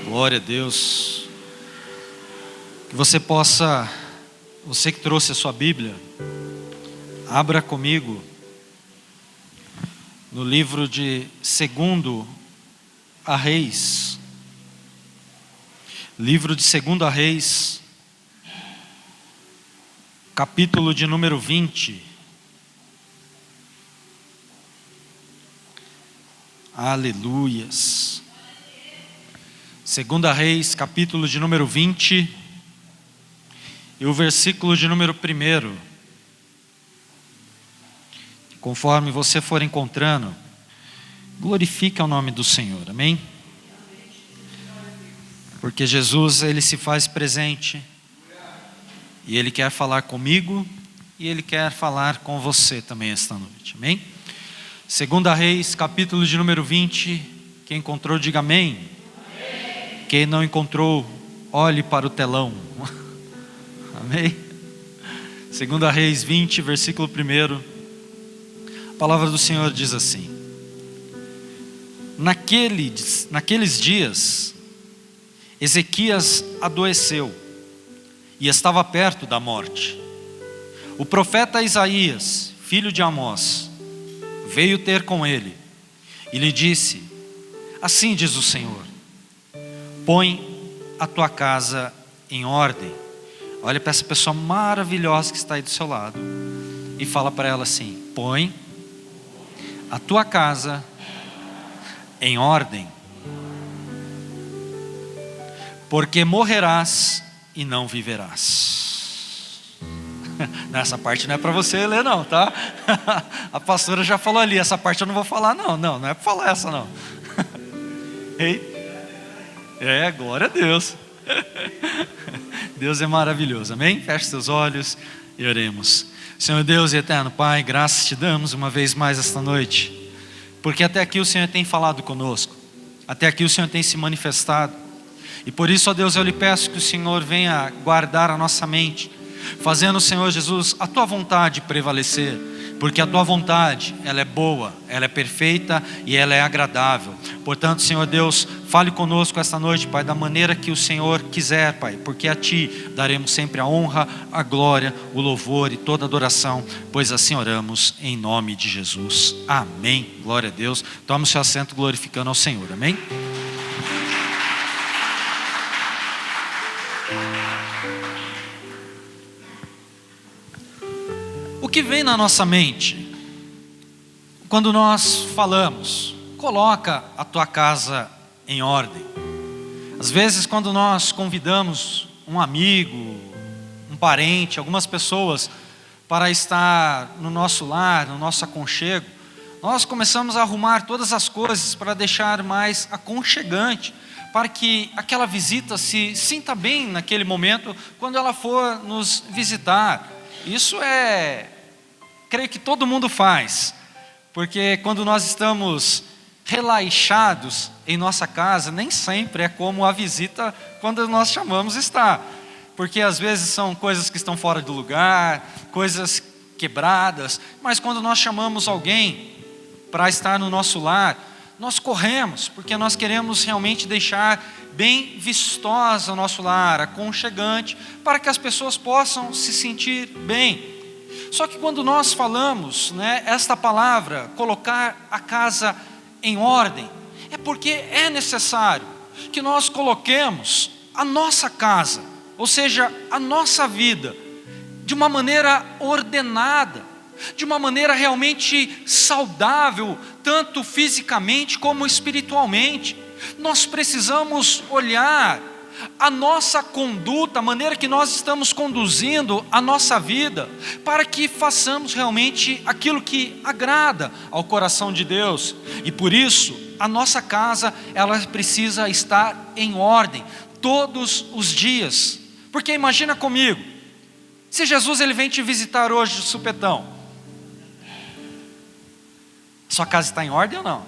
Glória a Deus. Que você possa, você que trouxe a sua Bíblia, abra comigo no livro de 2 Reis. Livro de 2 Reis, capítulo de número 20. Aleluias. 2 Reis, capítulo de número 20, e o versículo de número 1. Conforme você for encontrando, glorifique o nome do Senhor, amém? Porque Jesus, Ele se faz presente, e Ele quer falar comigo, e Ele quer falar com você também esta noite, amém? 2 Reis, capítulo de número 20, quem encontrou diga amém. Quem não encontrou, olhe para o telão. Amém? 2 Reis 20, versículo 1. A palavra do Senhor diz assim: Naqueles dias, Ezequias adoeceu e estava perto da morte. O profeta Isaías, filho de Amós, veio ter com ele e lhe disse: Assim diz o Senhor, põe a tua casa em ordem. Olha para essa pessoa maravilhosa que está aí do seu lado e fala para ela assim: põe a tua casa em ordem, porque morrerás e não viverás. Essa parte não é para você ler não, tá? A pastora já falou ali, essa parte eu não vou falar não é para falar essa não. Ei? Glória a Deus. Deus é maravilhoso, amém? Feche seus olhos e oremos. Senhor Deus e eterno Pai, graças te damos uma vez mais esta noite, porque até aqui o Senhor tem falado conosco, até aqui o Senhor tem se manifestado, e por isso, ó Deus, eu lhe peço que o Senhor venha guardar a nossa mente, fazendo, Senhor Jesus, a tua vontade prevalecer, porque a tua vontade, ela é boa, ela é perfeita e ela é agradável. Portanto, Senhor Deus, fale conosco esta noite, Pai, da maneira que o Senhor quiser, Pai, porque a Ti daremos sempre a honra, a glória, o louvor e toda a adoração, pois assim oramos em nome de Jesus. Amém. Glória a Deus. Tome o seu assento glorificando ao Senhor. Amém. O que vem na nossa mente quando nós falamos, coloca a tua casa em ordem? Às vezes, quando nós convidamos um amigo, um parente, algumas pessoas para estar no nosso lar, no nosso aconchego, nós começamos a arrumar todas as coisas para deixar mais aconchegante, para que aquela visita se sinta bem naquele momento quando ela for nos visitar. Isso creio que todo mundo faz, porque quando nós estamos relaxados em nossa casa, nem sempre é como a visita quando nós chamamos está, porque às vezes são coisas que estão fora do lugar, coisas quebradas, mas quando nós chamamos alguém para estar no nosso lar, nós corremos, porque nós queremos realmente deixar bem vistosa o nosso lar, aconchegante, para que as pessoas possam se sentir bem. Só que quando nós falamos, esta palavra, colocar a casa em ordem, é porque é necessário que nós coloquemos a nossa casa, ou seja, a nossa vida, de uma maneira ordenada, de uma maneira realmente saudável, tanto fisicamente como espiritualmente. Nós precisamos olhar a nossa conduta, a maneira que nós estamos conduzindo a nossa vida, para que façamos realmente aquilo que agrada ao coração de Deus. E por isso, a nossa casa, ela precisa estar em ordem, todos os dias. Porque imagina comigo, se Jesus ele vem te visitar hoje de supetão, sua casa está em ordem ou não?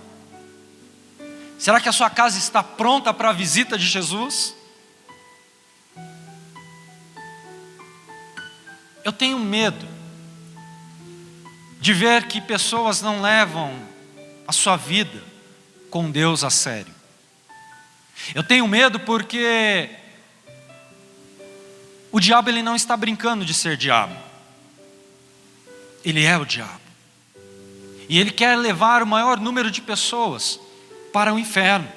Será que a sua casa está pronta para a visita de Jesus? Eu tenho medo de ver que pessoas não levam a sua vida com Deus a sério. Eu tenho medo porque o diabo ele não está brincando de ser diabo. Ele é o diabo. E ele quer levar o maior número de pessoas para o inferno.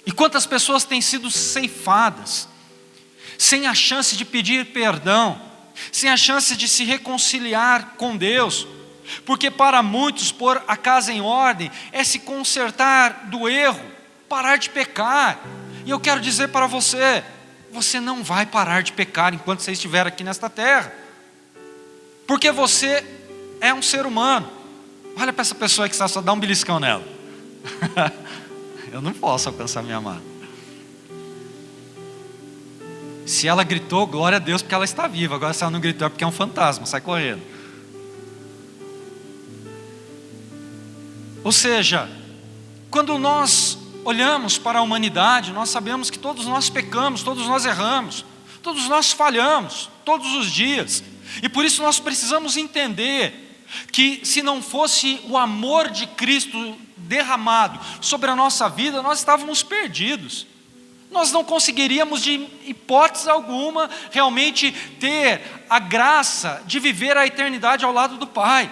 E quantas pessoas têm sido ceifadas, sem a chance de pedir perdão, sem a chance de se reconciliar com Deus, porque para muitos pôr a casa em ordem é se consertar do erro, parar de pecar. E eu quero dizer para você, você não vai parar de pecar enquanto você estiver aqui nesta terra, porque você é um ser humano. Olha para essa pessoa que está, só dá um beliscão nela. Eu não posso alcançar minha amada. Se ela gritou, glória a Deus, porque ela está viva. Agora se ela não gritou é porque é um fantasma, sai correndo. Ou seja, quando nós olhamos para a humanidade, nós sabemos que todos nós pecamos, todos nós erramos, todos nós falhamos, todos os dias. E por isso nós precisamos entender que se não fosse o amor de Cristo derramado sobre a nossa vida, nós estávamos perdidos. Nós não conseguiríamos de hipótese alguma realmente ter a graça de viver a eternidade ao lado do Pai.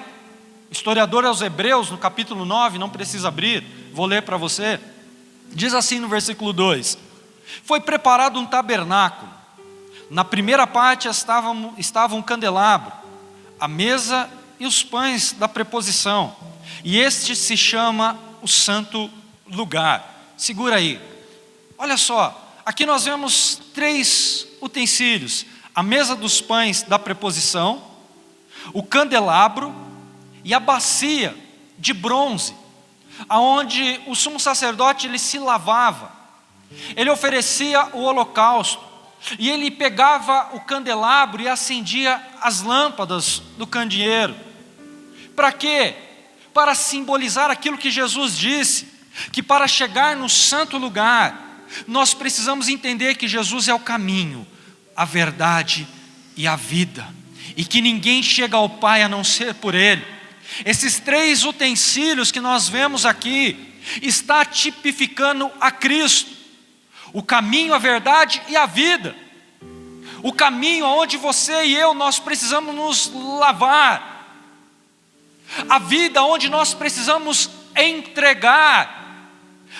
O historiador aos Hebreus, no capítulo 9, não precisa abrir, vou ler para você, diz assim no versículo 2: foi preparado um tabernáculo, na primeira parte estava um candelabro, a mesa e os pães da preposição, e este se chama o santo lugar. Segura aí, olha só, aqui nós vemos 3 utensílios: a mesa dos pães da preposição, o candelabro e a bacia de bronze, aonde o sumo sacerdote ele se lavava, ele oferecia o holocausto, e ele pegava o candelabro e acendia as lâmpadas do candeeiro. Para quê? Para simbolizar aquilo que Jesus disse, que para chegar no santo lugar, nós precisamos entender que Jesus é o caminho, a verdade e a vida, e que ninguém chega ao Pai a não ser por Ele. Esses 3 utensílios que nós vemos aqui, está tipificando a Cristo, o caminho, a verdade e a vida. O caminho onde você e eu, nós precisamos nos lavar. A vida onde nós precisamos entregar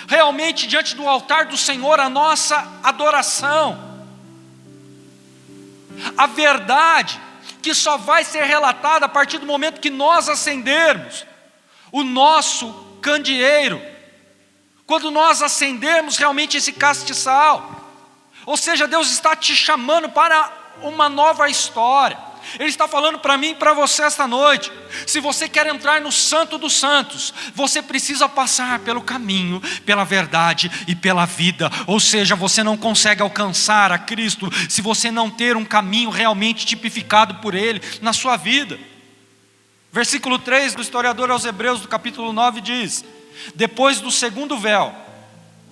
realmente diante do altar do Senhor a nossa adoração. A verdade que só vai ser relatada a partir do momento que nós acendermos o nosso candeeiro, quando nós acendermos realmente esse castiçal. Ou seja, Deus está te chamando para uma nova história. Ele está falando para mim e para você esta noite: se você quer entrar no Santo dos Santos, você precisa passar pelo caminho, pela verdade e pela vida. Ou seja, você não consegue alcançar a Cristo se você não ter um caminho realmente tipificado por Ele na sua vida. Versículo 3 do historiador aos Hebreus, do capítulo 9 diz: depois do segundo véu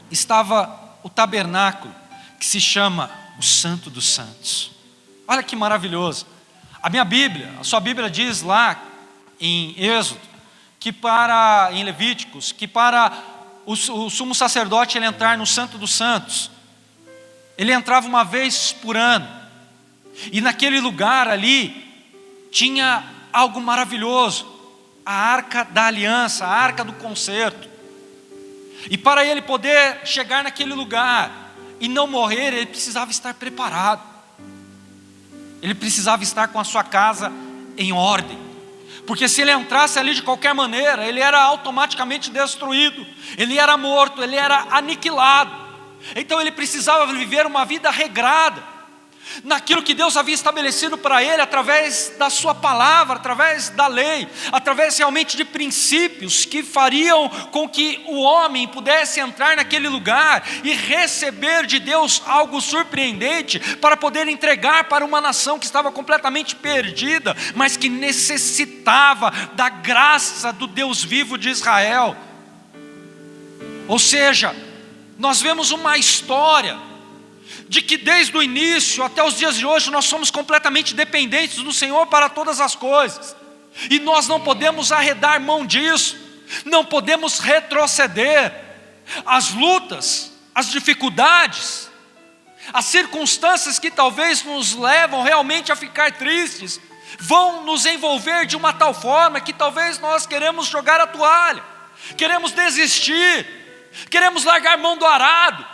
estava o tabernáculo, que se chama o Santo dos Santos. Olha que maravilhoso. A minha Bíblia, a sua Bíblia diz lá em Êxodo, em Levíticos, que para o sumo sacerdote ele entrar no Santo dos Santos, ele entrava uma vez por ano, e naquele lugar ali, tinha algo maravilhoso, a Arca da Aliança, a Arca do Concerto, e para ele poder chegar naquele lugar e não morrer, ele precisava estar preparado. Ele precisava estar com a sua casa em ordem, porque se ele entrasse ali de qualquer maneira, ele era automaticamente destruído, ele era morto, ele era aniquilado. Então ele precisava viver uma vida regrada, naquilo que Deus havia estabelecido para ele, através da sua palavra, através da lei, através realmente de princípios que fariam com que o homem pudesse entrar naquele lugar e receber de Deus algo surpreendente, para poder entregar para uma nação que estava completamente perdida, mas que necessitava da graça do Deus vivo de Israel. Ou seja, nós vemos uma história de que desde o início até os dias de hoje nós somos completamente dependentes do Senhor para todas as coisas, e nós não podemos arredar mão disso, não podemos retroceder. As lutas as dificuldades, as circunstâncias que talvez nos levam realmente a ficar tristes, vão nos envolver de uma tal forma que talvez nós queremos jogar a toalha, queremos desistir, queremos largar mão do arado.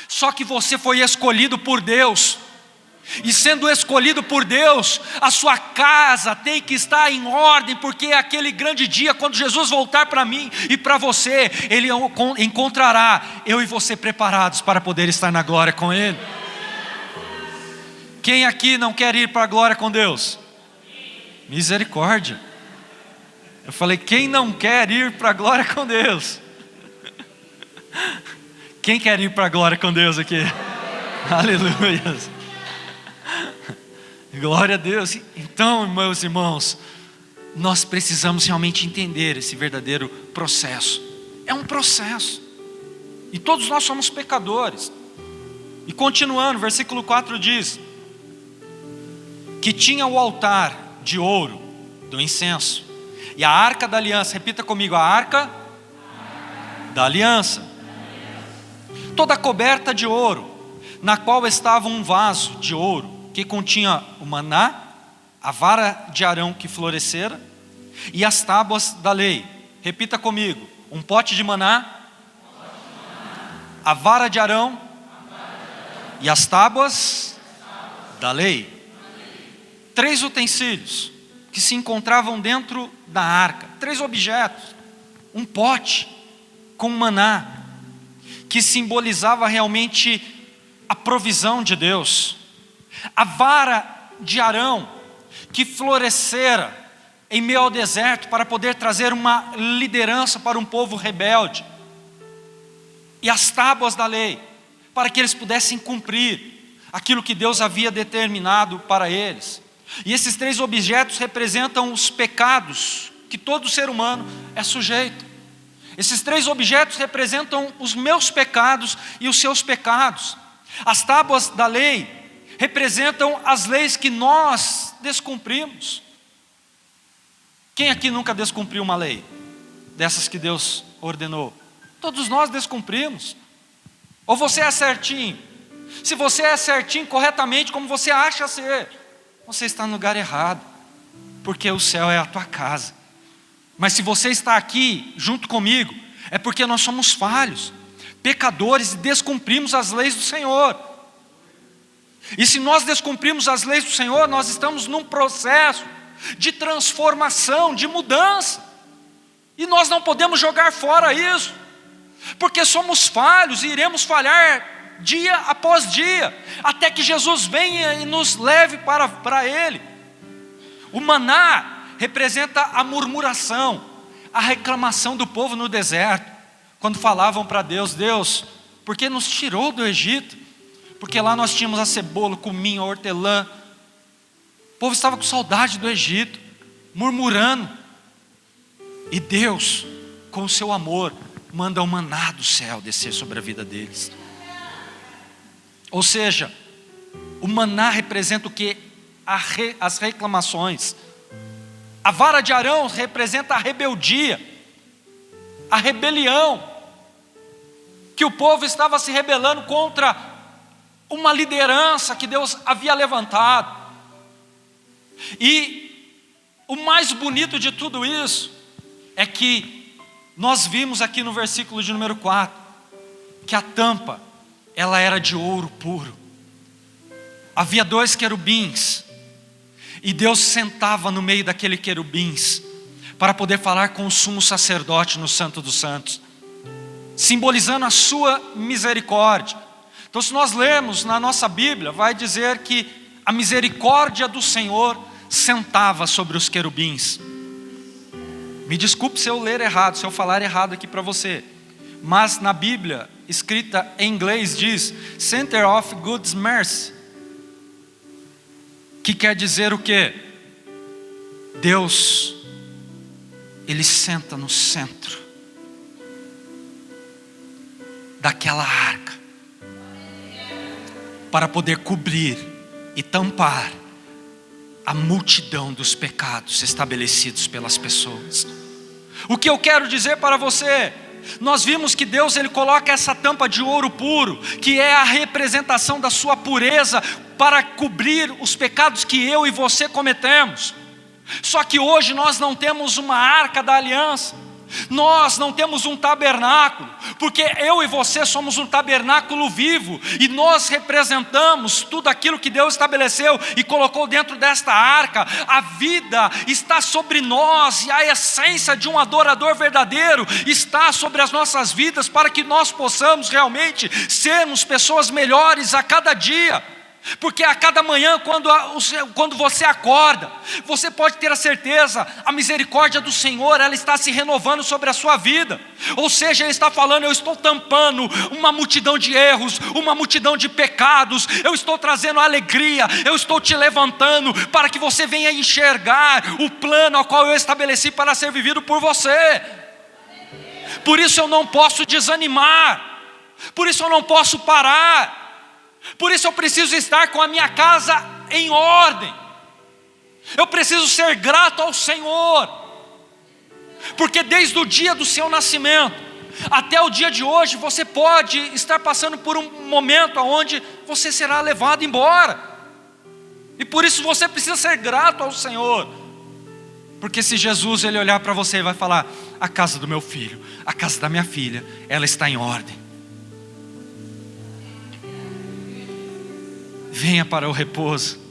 Só que você foi escolhido por Deus, e sendo escolhido por Deus, a sua casa tem que estar em ordem, porque é aquele grande dia, quando Jesus voltar para mim e para você, Ele encontrará eu e você preparados para poder estar na glória com Ele. Quem aqui não quer ir para a glória com Deus? Misericórdia. Eu falei, quem não quer ir para a glória com Deus? Quem quer ir para a glória com Deus aqui? Aleluia. Glória a Deus. Então, meus irmãos, nós precisamos realmente entender esse verdadeiro processo. É um processo. E todos nós somos pecadores. E continuando, versículo 4 diz que tinha o altar de ouro do incenso e a arca da aliança. Repita comigo, a arca da aliança, toda coberta de ouro, na qual estava um vaso de ouro que continha o maná, a vara de Arão que florescera e as tábuas da lei. Repita comigo, um pote de maná, a vara de Arão e as tábuas da lei. 3 utensílios que se encontravam dentro da arca, 3 objetos, um pote com maná, que simbolizava realmente a provisão de Deus, a vara de Arão, que florescera em meio ao deserto para poder trazer uma liderança para um povo rebelde, e as tábuas da lei, para que eles pudessem cumprir aquilo que Deus havia determinado para eles. E esses 3 objetos representam os pecados que todo ser humano é sujeito. Esses 3 objetos representam os meus pecados e os seus pecados. As tábuas da lei representam as leis que nós descumprimos. Quem aqui nunca descumpriu uma lei dessas que Deus ordenou? Todos nós descumprimos. Ou você é certinho? Se você é certinho corretamente como você acha ser, você está no lugar errado, porque o céu é a tua casa. Mas se você está aqui junto comigo, é porque nós somos falhos, pecadores, e descumprimos as leis do Senhor. E se nós descumprimos as leis do Senhor, nós estamos num processo de transformação, de mudança, e nós não podemos jogar fora isso, porque somos falhos e iremos falhar dia após dia, até que Jesus venha e nos leve para Ele. O maná representa a murmuração, a reclamação do povo no deserto, quando falavam para Deus: Deus, por que nos tirou do Egito? Porque lá nós tínhamos a cebola, o cominho, a hortelã. O povo estava com saudade do Egito, murmurando. E Deus, com o seu amor, manda o maná do céu descer sobre a vida deles. Ou seja, o maná representa o que? As reclamações. A vara de Arão representa a rebeldia, a rebelião, que o povo estava se rebelando contra uma liderança que Deus havia levantado. E o mais bonito de tudo isso é que nós vimos aqui no versículo de número 4, que a tampa, ela era de ouro puro. Havia 2 querubins, e Deus sentava no meio daquele querubins, para poder falar com o sumo sacerdote no Santo dos Santos, simbolizando a sua misericórdia. Então, se nós lermos na nossa Bíblia, vai dizer que a misericórdia do Senhor sentava sobre os querubins. Me desculpe se eu ler errado, se eu falar errado aqui para você, mas na Bíblia, escrita em inglês, diz Center of God's Mercy, que quer dizer o quê? Deus, Ele senta no centro daquela arca, para poder cobrir e tampar a multidão dos pecados estabelecidos pelas pessoas. O que eu quero dizer para você nós vimos que Deus ele coloca essa tampa de ouro puro, que é a representação da sua pureza, para cobrir os pecados que eu e você cometemos. Só que hoje nós não temos uma arca da aliança, nós não temos um tabernáculo, porque eu e você somos um tabernáculo vivo, e nós representamos tudo aquilo que Deus estabeleceu e colocou dentro desta arca. A vida está sobre nós, e a essência de um adorador verdadeiro está sobre as nossas vidas, para que nós possamos realmente sermos pessoas melhores a cada dia. Porque a cada manhã, quando você acorda, você pode ter a certeza, a misericórdia do Senhor, ela está se renovando sobre a sua vida. Ou seja, Ele está falando: eu estou tampando uma multidão de erros, uma multidão de pecados, eu estou trazendo alegria, eu estou te levantando, para que você venha enxergar o plano ao qual eu estabeleci para ser vivido por você. Por isso eu não posso desanimar, por isso eu não posso parar, por isso eu preciso estar com a minha casa em ordem. Eu preciso ser grato ao Senhor, porque desde o dia do seu nascimento até o dia de hoje, você pode estar passando por um momento onde você será levado embora, e por isso você precisa ser grato ao Senhor. Porque se Jesus ele olhar para você e vai falar: a casa do meu filho, a casa da minha filha, ela está em ordem, venha para o repouso.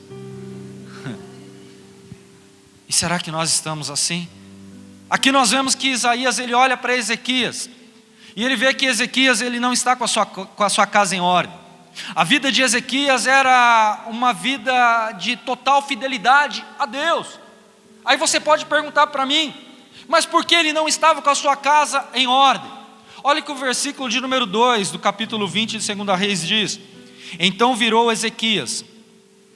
E será que nós estamos assim? Aqui nós vemos que Isaías ele olha para Ezequias, e ele vê que Ezequias ele não está com a sua casa em ordem. A vida de Ezequias era uma vida de total fidelidade a Deus. Aí você pode perguntar para mim: mas por que ele não estava com a sua casa em ordem? Olha que o versículo de número 2 do capítulo 20 de 2 Reis diz: então virou Ezequias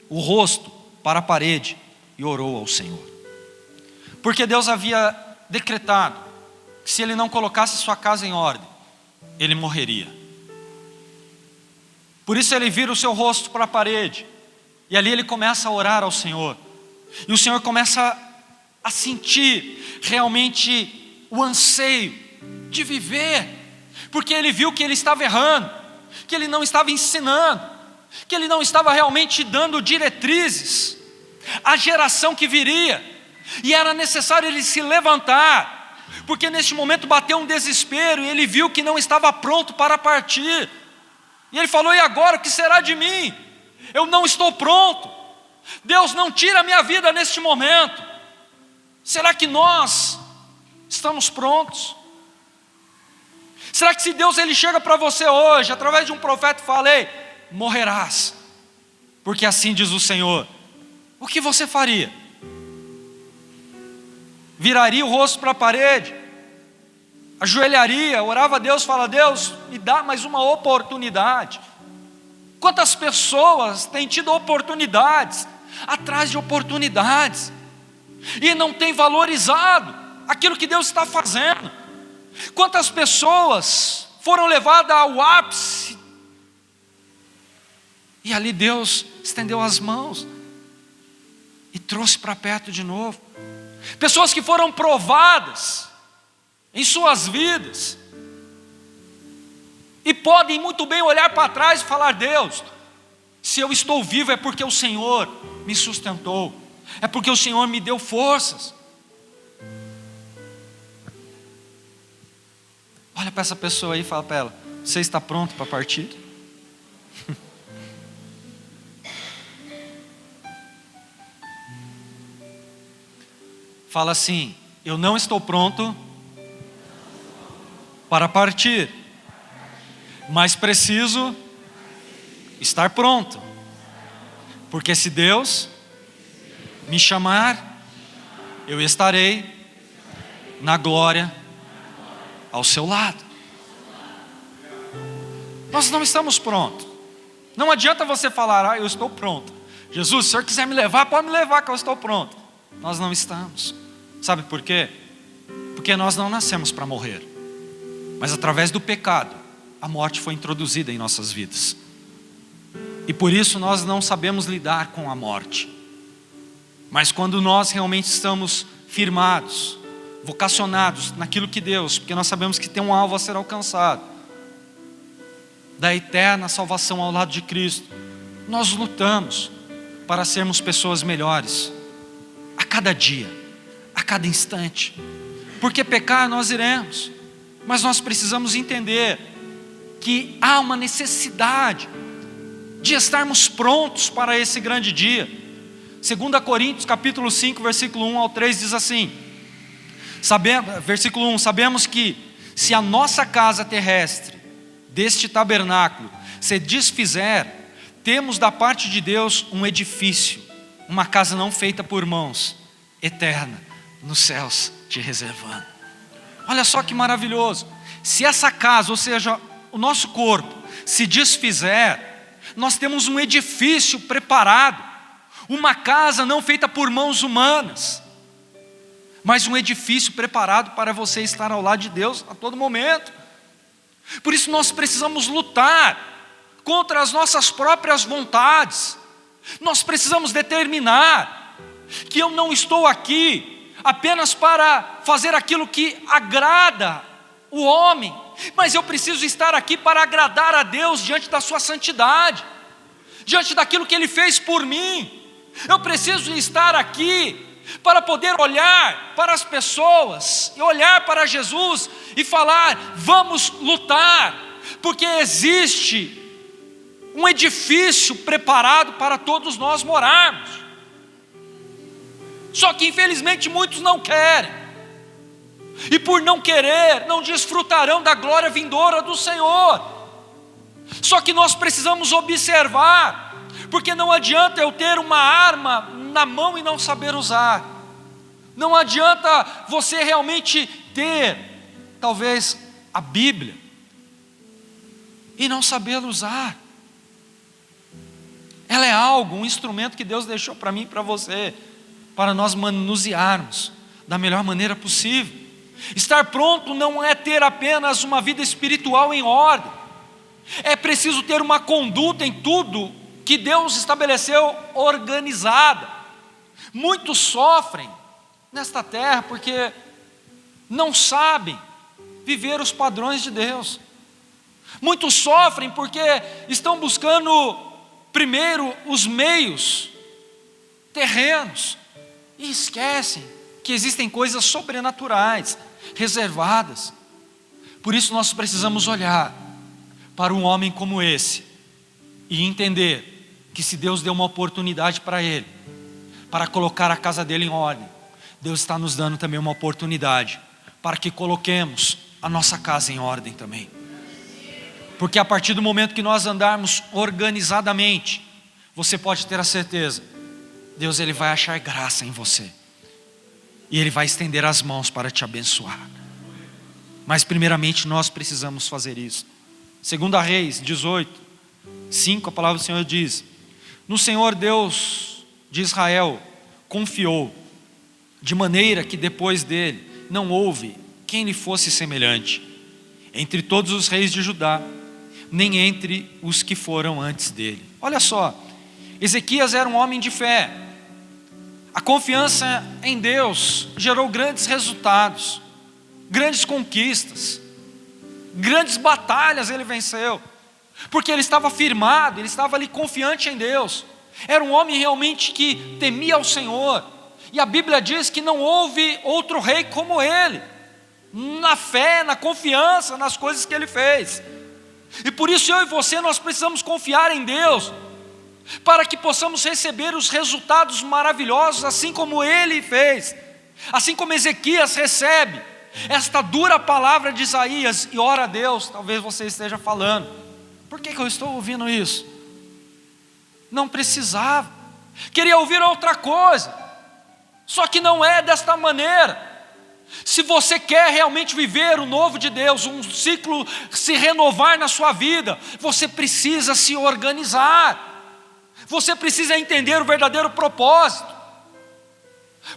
o rosto para a parede e orou ao Senhor. Porque Deus havia decretado que se ele não colocasse sua casa em ordem, ele morreria. Por isso ele vira o seu rosto para a parede, e ali ele começa a orar ao Senhor. E o Senhor começa a sentir realmente o anseio de viver, porque ele viu que ele estava errando, que ele não estava ensinando, que ele não estava realmente dando diretrizes à geração que viria. E era necessário ele se levantar, porque neste momento bateu um desespero, e ele viu que não estava pronto para partir. E ele falou: e agora, o que será de mim? Eu não estou pronto. Deus, não tira a minha vida neste momento. Será que nós estamos prontos? Será que se Deus ele chega para você hoje, através de um profeta, e fala: ei, morrerás, porque assim diz o Senhor, o que você faria? Viraria o rosto para a parede, ajoelharia, orava a Deus, fala: Deus, me dá mais uma oportunidade. Quantas pessoas têm tido oportunidades atrás de oportunidades e não têm valorizado aquilo que Deus está fazendo? Quantas pessoas foram levadas ao ápice e ali Deus estendeu as mãos e trouxe para perto de novo? Pessoas que foram provadas em suas vidas e podem muito bem olhar para trás e falar: Deus, se eu estou vivo é porque o Senhor me sustentou, é porque o Senhor me deu forças. Olha para essa pessoa aí e fala para ela: você está pronto para partir? Fala assim: eu não estou pronto para partir, mas preciso estar pronto, porque se Deus me chamar, eu estarei na glória ao seu lado. Nós não estamos prontos. Não adianta você falar: eu estou pronto. Jesus, se o Senhor quiser me levar, pode me levar que eu estou pronto. Nós não estamos. Sabe por quê? Porque nós não nascemos para morrer, mas através do pecado a morte foi introduzida em nossas vidas, e por isso nós não sabemos lidar com a morte. Mas quando nós realmente estamos firmados vocacionados naquilo que Deus, porque nós sabemos que tem um alvo a ser alcançado, da eterna salvação ao lado de Cristo, nós lutamos para sermos pessoas melhores, a cada dia, a cada instante, porque pecar nós iremos, mas nós precisamos entender que há uma necessidade de estarmos prontos para esse grande dia. 2 Coríntios capítulo 5, versículo 1 ao 3 diz assim, versículo 1, sabemos que se a nossa casa terrestre, deste tabernáculo, se desfizer, temos da parte de Deus um edifício, uma casa não feita por mãos, eterna, nos céus te reservando. Olha só que maravilhoso, se essa casa, ou seja, o nosso corpo, se desfizer, nós temos um edifício preparado, uma casa não feita por mãos humanas, mas um edifício preparado para você estar ao lado de Deus a todo momento. Por isso nós precisamos lutar contra as nossas próprias vontades. Nós precisamos determinar que eu não estou aqui apenas para fazer aquilo que agrada o homem, mas eu preciso estar aqui para agradar a Deus diante da sua santidade, diante daquilo que Ele fez por mim. Eu preciso estar aqui para poder olhar para as pessoas e olhar para Jesus e falar: vamos lutar, porque existe um edifício preparado para todos nós morarmos. Só que infelizmente muitos não querem, e por não querer, não desfrutarão da glória vindoura do Senhor. Só que nós precisamos observar, porque não adianta eu ter uma arma na mão e não saber usar. Não adianta você realmente ter, talvez, a Bíblia e não saber usar. Ela é algo, um instrumento que Deus deixou para mim e para você, para nós manusearmos da melhor maneira possível. Estar pronto não é ter apenas uma vida espiritual em ordem, é preciso ter uma conduta em tudo que Deus estabeleceu organizada. Muitos sofrem nesta terra porque não sabem viver os padrões de Deus. Muitos sofrem porque estão buscando primeiro os meios terrenos e esquecem que existem coisas sobrenaturais reservadas. Por isso nós precisamos olhar para um homem como esse e entender que se Deus deu uma oportunidade para ele, para colocar a casa dele em ordem, Deus está nos dando também uma oportunidade para que coloquemos a nossa casa em ordem também. Porque a partir do momento que nós andarmos organizadamente, você pode ter a certeza, Deus ele vai achar graça em você, e Ele vai estender as mãos para te abençoar. Mas primeiramente nós precisamos fazer isso. 2 Reis 18, 5, a palavra do Senhor diz: no Senhor Deus de Israel confiou, de maneira que depois dele não houve quem lhe fosse semelhante, entre todos os reis de Judá, nem entre os que foram antes dele. Olha só, Ezequias era um homem de fé. A confiança em Deus gerou grandes resultados, grandes conquistas, grandes batalhas ele venceu, porque ele estava firmado, ele estava ali confiante em Deus. Era um homem realmente que temia ao Senhor, e a Bíblia diz que não houve outro rei como ele, na fé, na confiança, nas coisas que ele fez. E por isso eu e você, nós precisamos confiar em Deus, para que possamos receber os resultados maravilhosos, assim como ele fez, assim como Ezequias recebe esta dura palavra de Isaías e ora a Deus. Talvez você esteja falando: por que eu estou ouvindo isso? Não precisava, queria ouvir outra coisa, só que não é desta maneira. Se você quer realmente viver o novo de Deus, um ciclo se renovar na sua vida, você precisa se organizar, você precisa entender o verdadeiro propósito,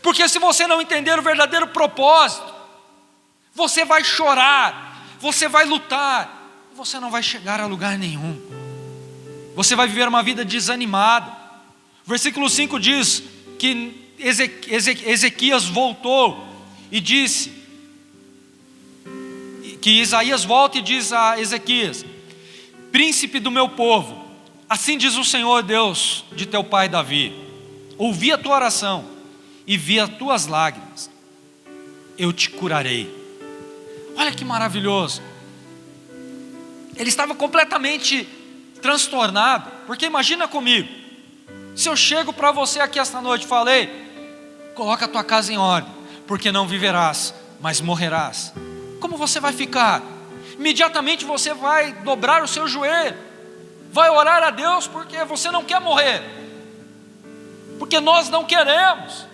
porque se você não entender o verdadeiro propósito, você vai chorar, você vai lutar, você não vai chegar a lugar nenhum, você vai viver uma vida desanimada. Versículo 5 diz que Ezequias voltou e disse, que Isaías volta e diz a Ezequias: príncipe do meu povo, assim diz o Senhor Deus de teu pai Davi, ouvi a tua oração e vi as tuas lágrimas, eu te curarei. Olha que maravilhoso. Ele estava completamente transtornado, porque imagina comigo, se eu chego para você aqui esta noite e falei: coloca a tua casa em ordem, porque não viverás, mas morrerás. Como você vai ficar? Imediatamente você vai dobrar o seu joelho, vai orar a Deus, porque você não quer morrer, porque nós não queremos,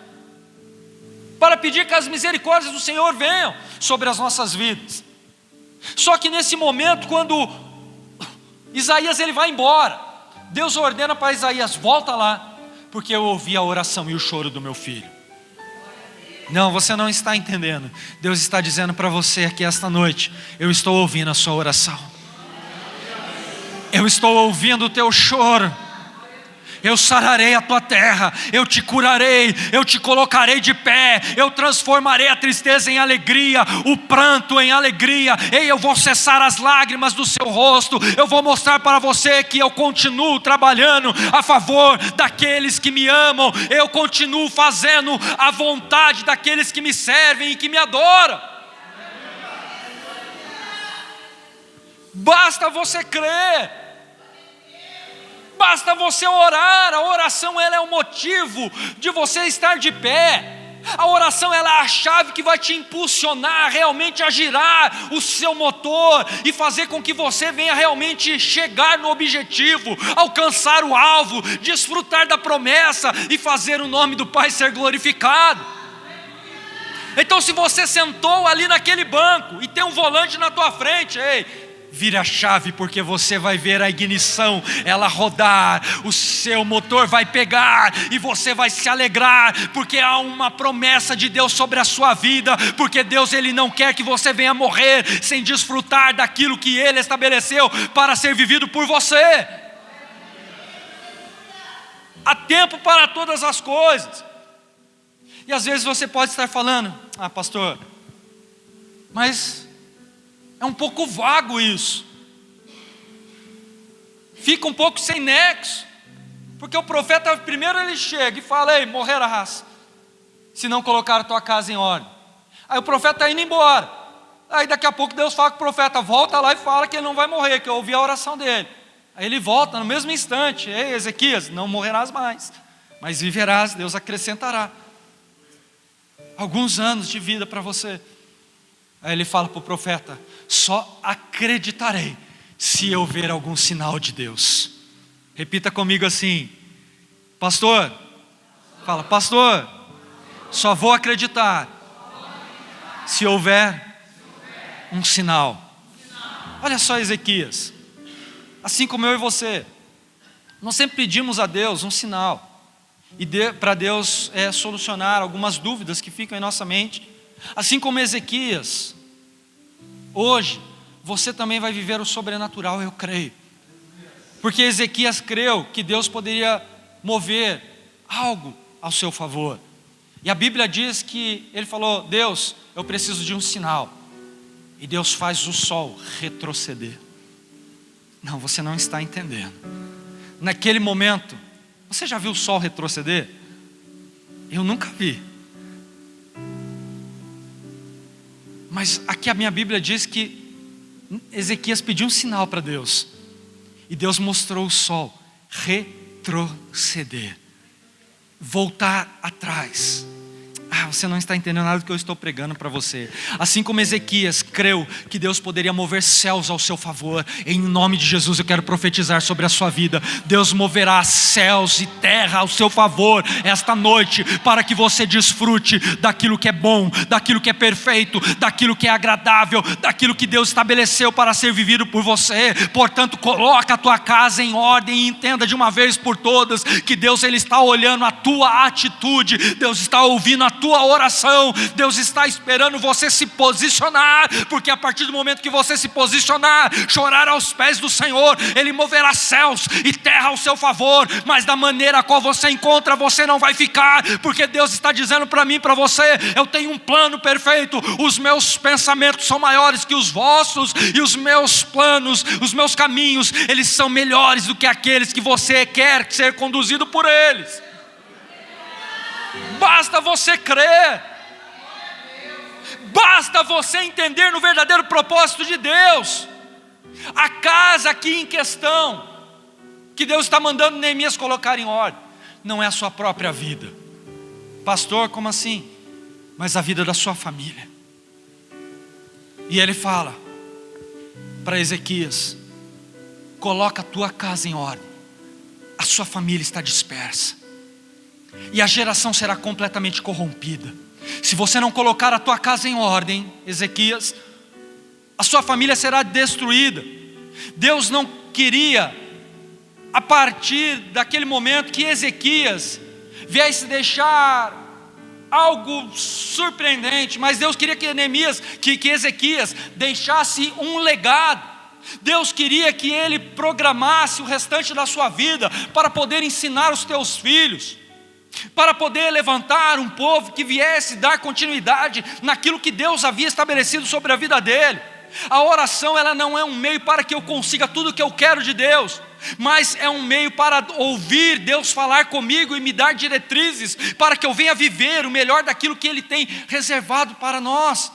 para pedir que as misericórdias do Senhor venham sobre as nossas vidas. Só que nesse momento, quando Isaías ele vai embora, Deus ordena para Isaías: volta lá, porque eu ouvi a oração e o choro do meu filho. Não, você não está entendendo. Deus está dizendo para você aqui esta noite: eu estou ouvindo a sua oração, eu estou ouvindo o teu choro. Eu sararei a tua terra, eu te curarei, eu te colocarei de pé, eu transformarei a tristeza em alegria, o pranto em alegria. Ei, eu vou cessar as lágrimas do seu rosto, eu vou mostrar para você que eu continuo trabalhando a favor daqueles que me amam, eu continuo fazendo a vontade daqueles que me servem e que me adoram. Basta você crer. Basta você orar. A oração ela é o motivo de você estar de pé. A oração ela é a chave que vai te impulsionar realmente a girar o seu motor e fazer com que você venha realmente chegar no objetivo, alcançar o alvo, desfrutar da promessa e fazer o nome do Pai ser glorificado. Então, se você sentou ali naquele banco e tem um volante na tua frente, ei, vira a chave, porque você vai ver a ignição ela rodar, o seu motor vai pegar e você vai se alegrar, porque há uma promessa de Deus sobre a sua vida, porque Deus ele não quer que você venha morrer sem desfrutar daquilo que Ele estabeleceu para ser vivido por você. Há tempo para todas as coisas. E às vezes você pode estar falando: ah, pastor, mas é um pouco vago isso, fica um pouco sem nexo, porque o profeta primeiro ele chega e fala: ei, morrerás se não colocar a tua casa em ordem. Aí o profeta está indo embora, aí daqui a pouco Deus fala com o profeta: volta lá e fala que ele não vai morrer, que eu ouvi a oração dele. Aí ele volta no mesmo instante: ei, Ezequias, não morrerás mais, mas viverás, Deus acrescentará alguns anos de vida para você. Aí ele fala para o profeta: só acreditarei se eu ver algum sinal de Deus. Repita comigo assim: pastor, fala, pastor, só vou acreditar se houver um sinal. Olha só Ezequias, assim como eu e você, nós sempre pedimos a Deus um sinal, e para Deus solucionar algumas dúvidas que ficam em nossa mente. Assim como Ezequias, hoje você também vai viver o sobrenatural, eu creio, porque Ezequias creu que Deus poderia mover algo ao seu favor, e a Bíblia diz que ele falou: Deus, eu preciso de um sinal, e Deus faz o sol retroceder. Não, você não está entendendo. Naquele momento, você já viu o sol retroceder? Eu nunca vi. Mas aqui a minha Bíblia diz que Ezequias pediu um sinal para Deus, e Deus mostrou o sol retroceder, voltar atrás. Ah, você não está entendendo nada do que eu estou pregando para você. Assim como Ezequias creu que Deus poderia mover céus ao seu favor, em nome de Jesus eu quero profetizar sobre a sua vida: Deus moverá céus e terra ao seu favor esta noite, para que você desfrute daquilo que é bom, daquilo que é perfeito, daquilo que é agradável, daquilo que Deus estabeleceu para ser vivido por você. Portanto, coloca a tua casa em ordem e entenda de uma vez por todas que Deus ele está olhando a tua atitude, Deus está ouvindo a tua tua oração. Deus está esperando você se posicionar, porque a partir do momento que você se posicionar, chorar aos pés do Senhor, Ele moverá céus e terra ao seu favor. Mas da maneira a qual você encontra, você não vai ficar, porque Deus está dizendo para mim e para você: eu tenho um plano perfeito. Os meus pensamentos são maiores que os vossos, e os meus planos, os meus caminhos, eles são melhores do que aqueles que você quer ser conduzido por eles. Basta você crer, basta você entender no verdadeiro propósito de Deus. A casa aqui em questão, que Deus está mandando Neemias colocar em ordem, não é a sua própria vida. Pastor, como assim? Mas a vida da sua família. E ele fala para Ezequias: coloca a tua casa em ordem, a sua família está dispersa, e a geração será completamente corrompida. Se você não colocar a tua casa em ordem, Ezequias, a sua família será destruída. Deus não queria, a partir daquele momento, que Ezequias viesse deixar algo surpreendente, mas Deus queria que Neemias, que Ezequias deixasse um legado. Deus queria que ele programasse o restante da sua vida para poder ensinar os teus filhos, para poder levantar um povo que viesse dar continuidade naquilo que Deus havia estabelecido sobre a vida dele. A oração, ela não é um meio para que eu consiga tudo o que eu quero de Deus, mas é um meio para ouvir Deus falar comigo e me dar diretrizes, para que eu venha viver o melhor daquilo que Ele tem reservado para nós.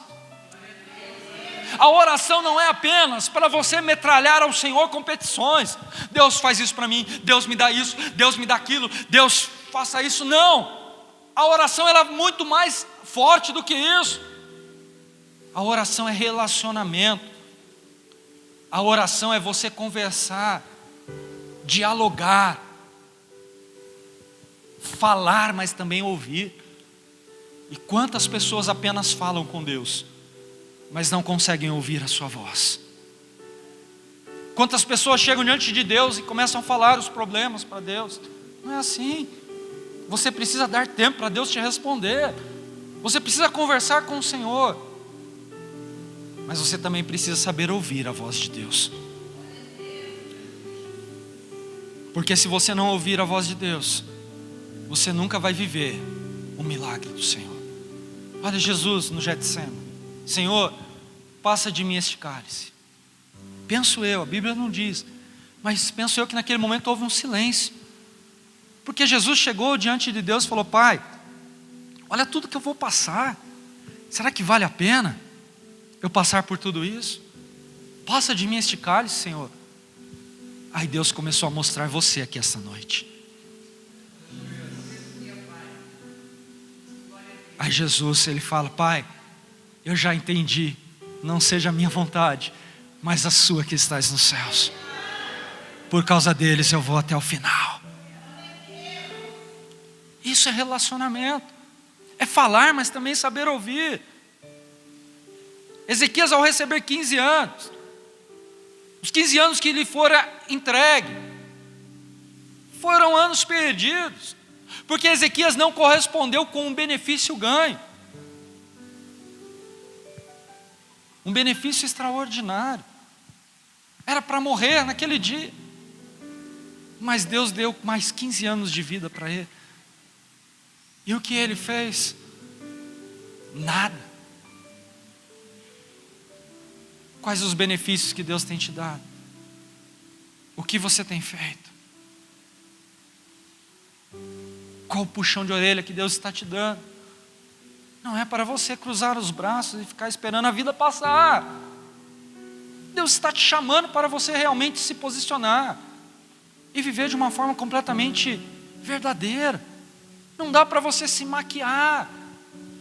A oração não é apenas para você metralhar ao Senhor com petições: Deus faz isso para mim, Deus me dá isso, Deus me dá aquilo, Deus faça isso. Não, a oração ela é muito mais forte do que isso. A oração é relacionamento. A oração é você conversar, dialogar, falar, mas também ouvir. E quantas pessoas apenas falam com Deus, mas não conseguem ouvir a sua voz? Quantas pessoas chegam diante de Deus e começam a falar os problemas para Deus? Não é assim. Você precisa dar tempo para Deus te responder. Você precisa conversar com o Senhor. Mas você também precisa saber ouvir a voz de Deus. Porque se você não ouvir a voz de Deus, você nunca vai viver o milagre do Senhor. Olha Jesus no Getsemane: Senhor, passa de mim este cálice. Penso eu, a Bíblia não diz, mas penso eu que naquele momento houve um silêncio. Porque Jesus chegou diante de Deus e falou: Pai, olha tudo que eu vou passar. Será que vale a pena eu passar por tudo isso? Passa de mim este cálice, Senhor. Aí Deus começou a mostrar você aqui essa noite. Aí Jesus, ele fala: Pai, eu já entendi, não seja a minha vontade, mas a sua que estás nos céus. Por causa deles eu vou até o final. Isso é relacionamento, é falar, mas também saber ouvir. Ezequias, ao receber 15 anos, os 15 anos que lhe fora entregue, foram anos perdidos, porque Ezequias não correspondeu com um benefício ganho, um benefício extraordinário. Era para morrer naquele dia, mas Deus deu mais 15 anos de vida para ele. E o que ele fez? Nada. Quais os benefícios que Deus tem te dado? O que você tem feito? Qual o puxão de orelha que Deus está te dando? Não é para você cruzar os braços e ficar esperando a vida passar. Deus está te chamando para você realmente se posicionar e viver de uma forma completamente verdadeira. Não dá para você se maquiar,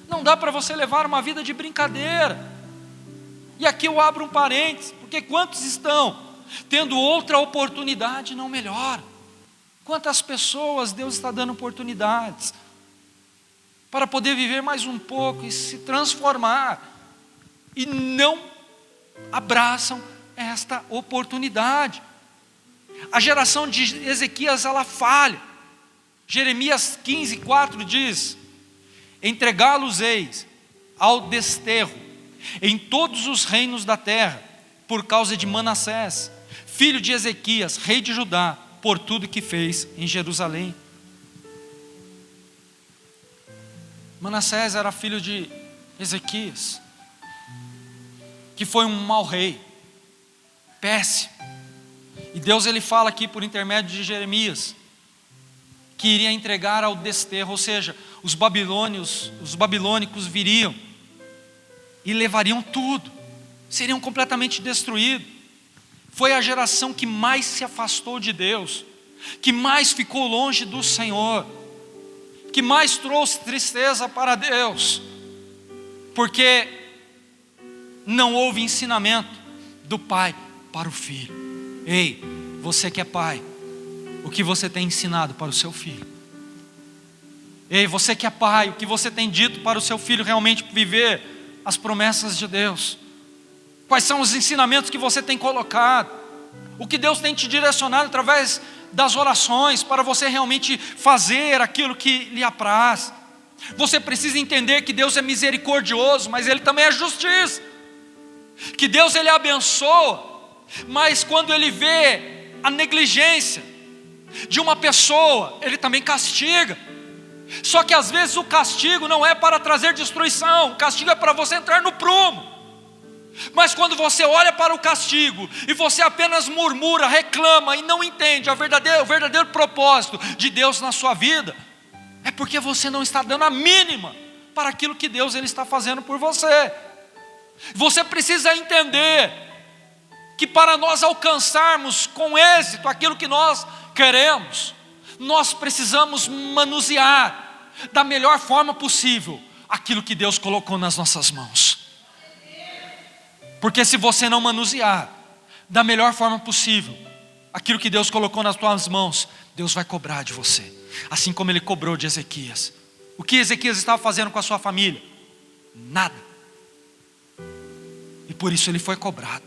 não dá para você levar uma vida de brincadeira. E aqui eu abro um parênteses, porque quantos estão tendo outra oportunidade e não melhor? Quantas pessoas Deus está dando oportunidades para poder viver mais um pouco e se transformar, e não abraçam esta oportunidade. A geração de Ezequias, ela falha. Jeremias 15:4 diz: entregá-los-eis ao desterro em todos os reinos da terra, por causa de Manassés, filho de Ezequias, rei de Judá, por tudo que fez em Jerusalém. Manassés era filho de Ezequias, que foi um mau rei, péssimo. E Deus ele fala aqui por intermédio de Jeremias, que iria entregar ao desterro, ou seja, os babilônicos viriam e levariam tudo, seriam completamente destruídos. Foi a geração que mais se afastou de Deus, que mais ficou longe do Senhor, que mais trouxe tristeza para Deus, porque não houve ensinamento do pai para o filho. Ei, você que é pai, o que você tem ensinado para o seu filho? Ei, você que é pai, o que você tem dito para o seu filho realmente viver as promessas de Deus? Quais são os ensinamentos que você tem colocado? O que Deus tem te direcionado através das orações para você realmente fazer aquilo que lhe apraz? Você precisa entender que Deus é misericordioso, mas Ele também é justiça. Que Deus Ele abençoa, mas quando Ele vê a negligência de uma pessoa, Ele também castiga. Só que às vezes o castigo não é para trazer destruição, o castigo é para você entrar no prumo. Mas quando você olha para o castigo e você apenas murmura, reclama e não entende o verdadeiro propósito de Deus na sua vida, é porque você não está dando a mínima para aquilo que Deus ele está fazendo por você. Você precisa entender que para nós alcançarmos com êxito aquilo que nós queremos, nós precisamos manusear da melhor forma possível aquilo que Deus colocou nas nossas mãos. Porque se você não manusear da melhor forma possível aquilo que Deus colocou nas tuas mãos, Deus vai cobrar de você, assim como Ele cobrou de Ezequias. O que Ezequias estava fazendo com a sua família? Nada. E por isso ele foi cobrado.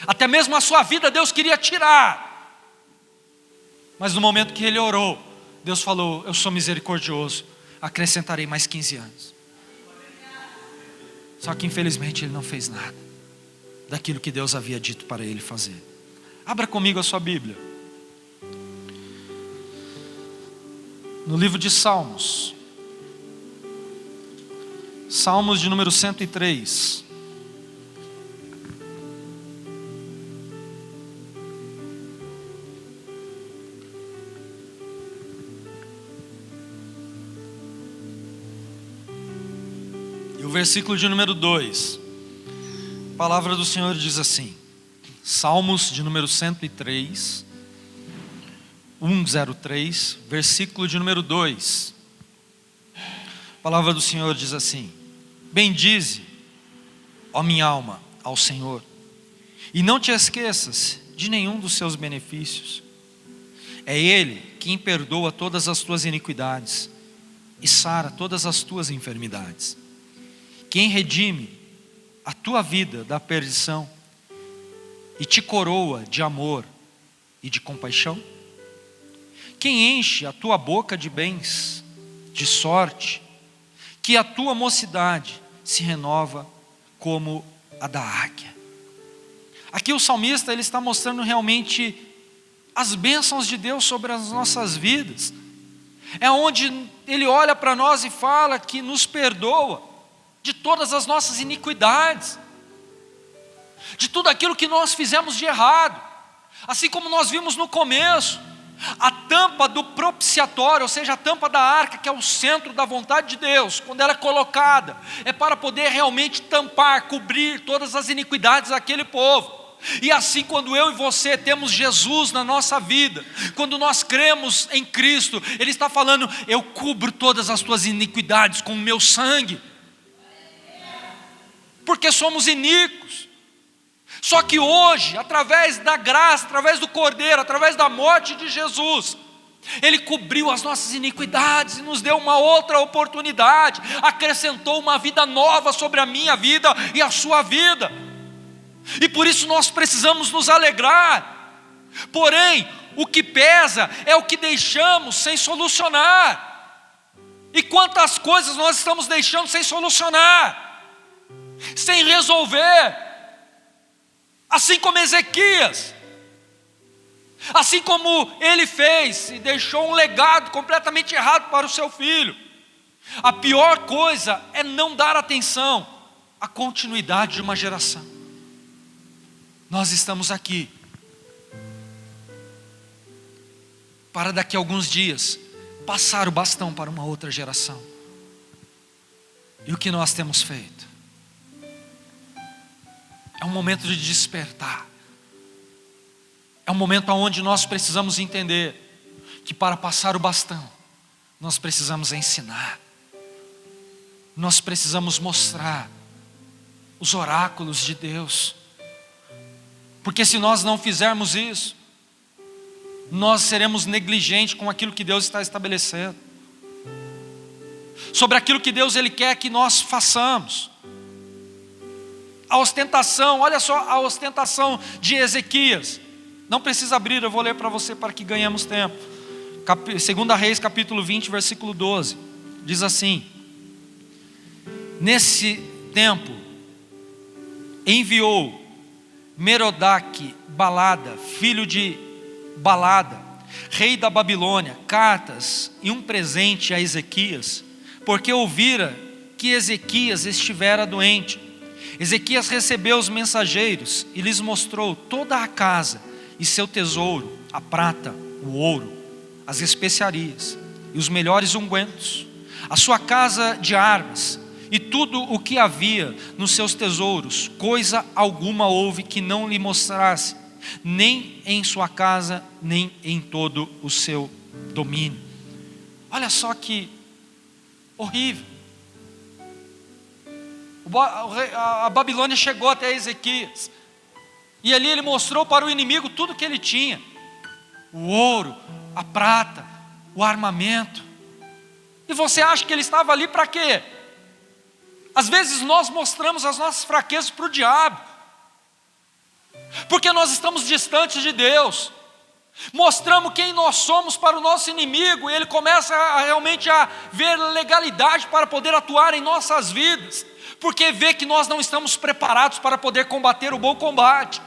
Até mesmo a sua vida Deus queria tirar, mas no momento que ele orou, Deus falou: eu sou misericordioso, acrescentarei mais 15 anos. Só que infelizmente ele não fez nada daquilo que Deus havia dito para ele fazer. Abra comigo a sua Bíblia no livro de Salmos, Salmos de número 103. E o versículo de número 2, a palavra do Senhor diz assim, Salmos de número 103, 103, versículo de número 2, a palavra do Senhor diz assim: bendize, ó minha alma, ao Senhor, e não te esqueças de nenhum dos seus benefícios. É Ele quem perdoa todas as tuas iniquidades e sara todas as tuas enfermidades. Quem redime a tua vida da perdição e te coroa de amor e de compaixão. Quem enche a tua boca de bens, de sorte, que a tua mocidade se renova como a da águia. Aqui o salmista ele está mostrando realmente as bênçãos de Deus sobre as nossas vidas. É onde ele olha para nós e fala que nos perdoa de todas as nossas iniquidades, de tudo aquilo que nós fizemos de errado. Assim como nós vimos no começo, a tampa do propiciatório, ou seja, a tampa da arca, que é o centro da vontade de Deus, quando ela é colocada, é para poder realmente tampar, cobrir todas as iniquidades daquele povo. E assim, quando eu e você temos Jesus na nossa vida, quando nós cremos em Cristo, Ele está falando: eu cubro todas as tuas iniquidades com o meu sangue, porque somos iníquos. Só que hoje, através da graça, através do Cordeiro, através da morte de Jesus, Ele cobriu as nossas iniquidades e nos deu uma outra oportunidade, acrescentou uma vida nova sobre a minha vida e a sua vida. E por isso nós precisamos nos alegrar. Porém, o que pesa é o que deixamos sem solucionar. E quantas coisas nós estamos deixando sem solucionar, sem resolver, assim como Ezequias, assim como ele fez e deixou um legado completamente errado para o seu filho. A pior coisa é não dar atenção à continuidade de uma geração. Nós estamos aqui para daqui a alguns dias passar o bastão para uma outra geração. E o que nós temos feito? É um momento de despertar. É um momento onde nós precisamos entender que para passar o bastão, nós precisamos ensinar. Nós precisamos mostrar os oráculos de Deus. Porque se nós não fizermos isso, nós seremos negligentes com aquilo que Deus está estabelecendo. Sobre aquilo que Deus Ele quer que nós façamos. A ostentação, olha só a ostentação de Ezequias. Não precisa abrir, eu vou ler para você para que ganhemos tempo. 2 Reis capítulo 20, versículo 12. Diz assim: nesse tempo, enviou Merodach-Balada, filho de Balada, rei da Babilônia, cartas e um presente a Ezequias, porque ouvira que Ezequias estivera doente. Ezequias recebeu os mensageiros e lhes mostrou toda a casa e seu tesouro, a prata, o ouro, as especiarias e os melhores ungüentos, a sua casa de armas e tudo o que havia nos seus tesouros. Coisa alguma houve que não lhe mostrasse, nem em sua casa, nem em todo o seu domínio. Olha só que horrível. A Babilônia chegou até Ezequias, e ali ele mostrou para o inimigo tudo que ele tinha: o ouro, a prata, o armamento. E você acha que ele estava ali para quê? Às vezes nós mostramos as nossas fraquezas para o diabo, porque nós estamos distantes de Deus. Mostramos quem nós somos para o nosso inimigo, e ele começa realmente a ver legalidade para poder atuar em nossas vidas, porque vê que nós não estamos preparados para poder combater o bom combate.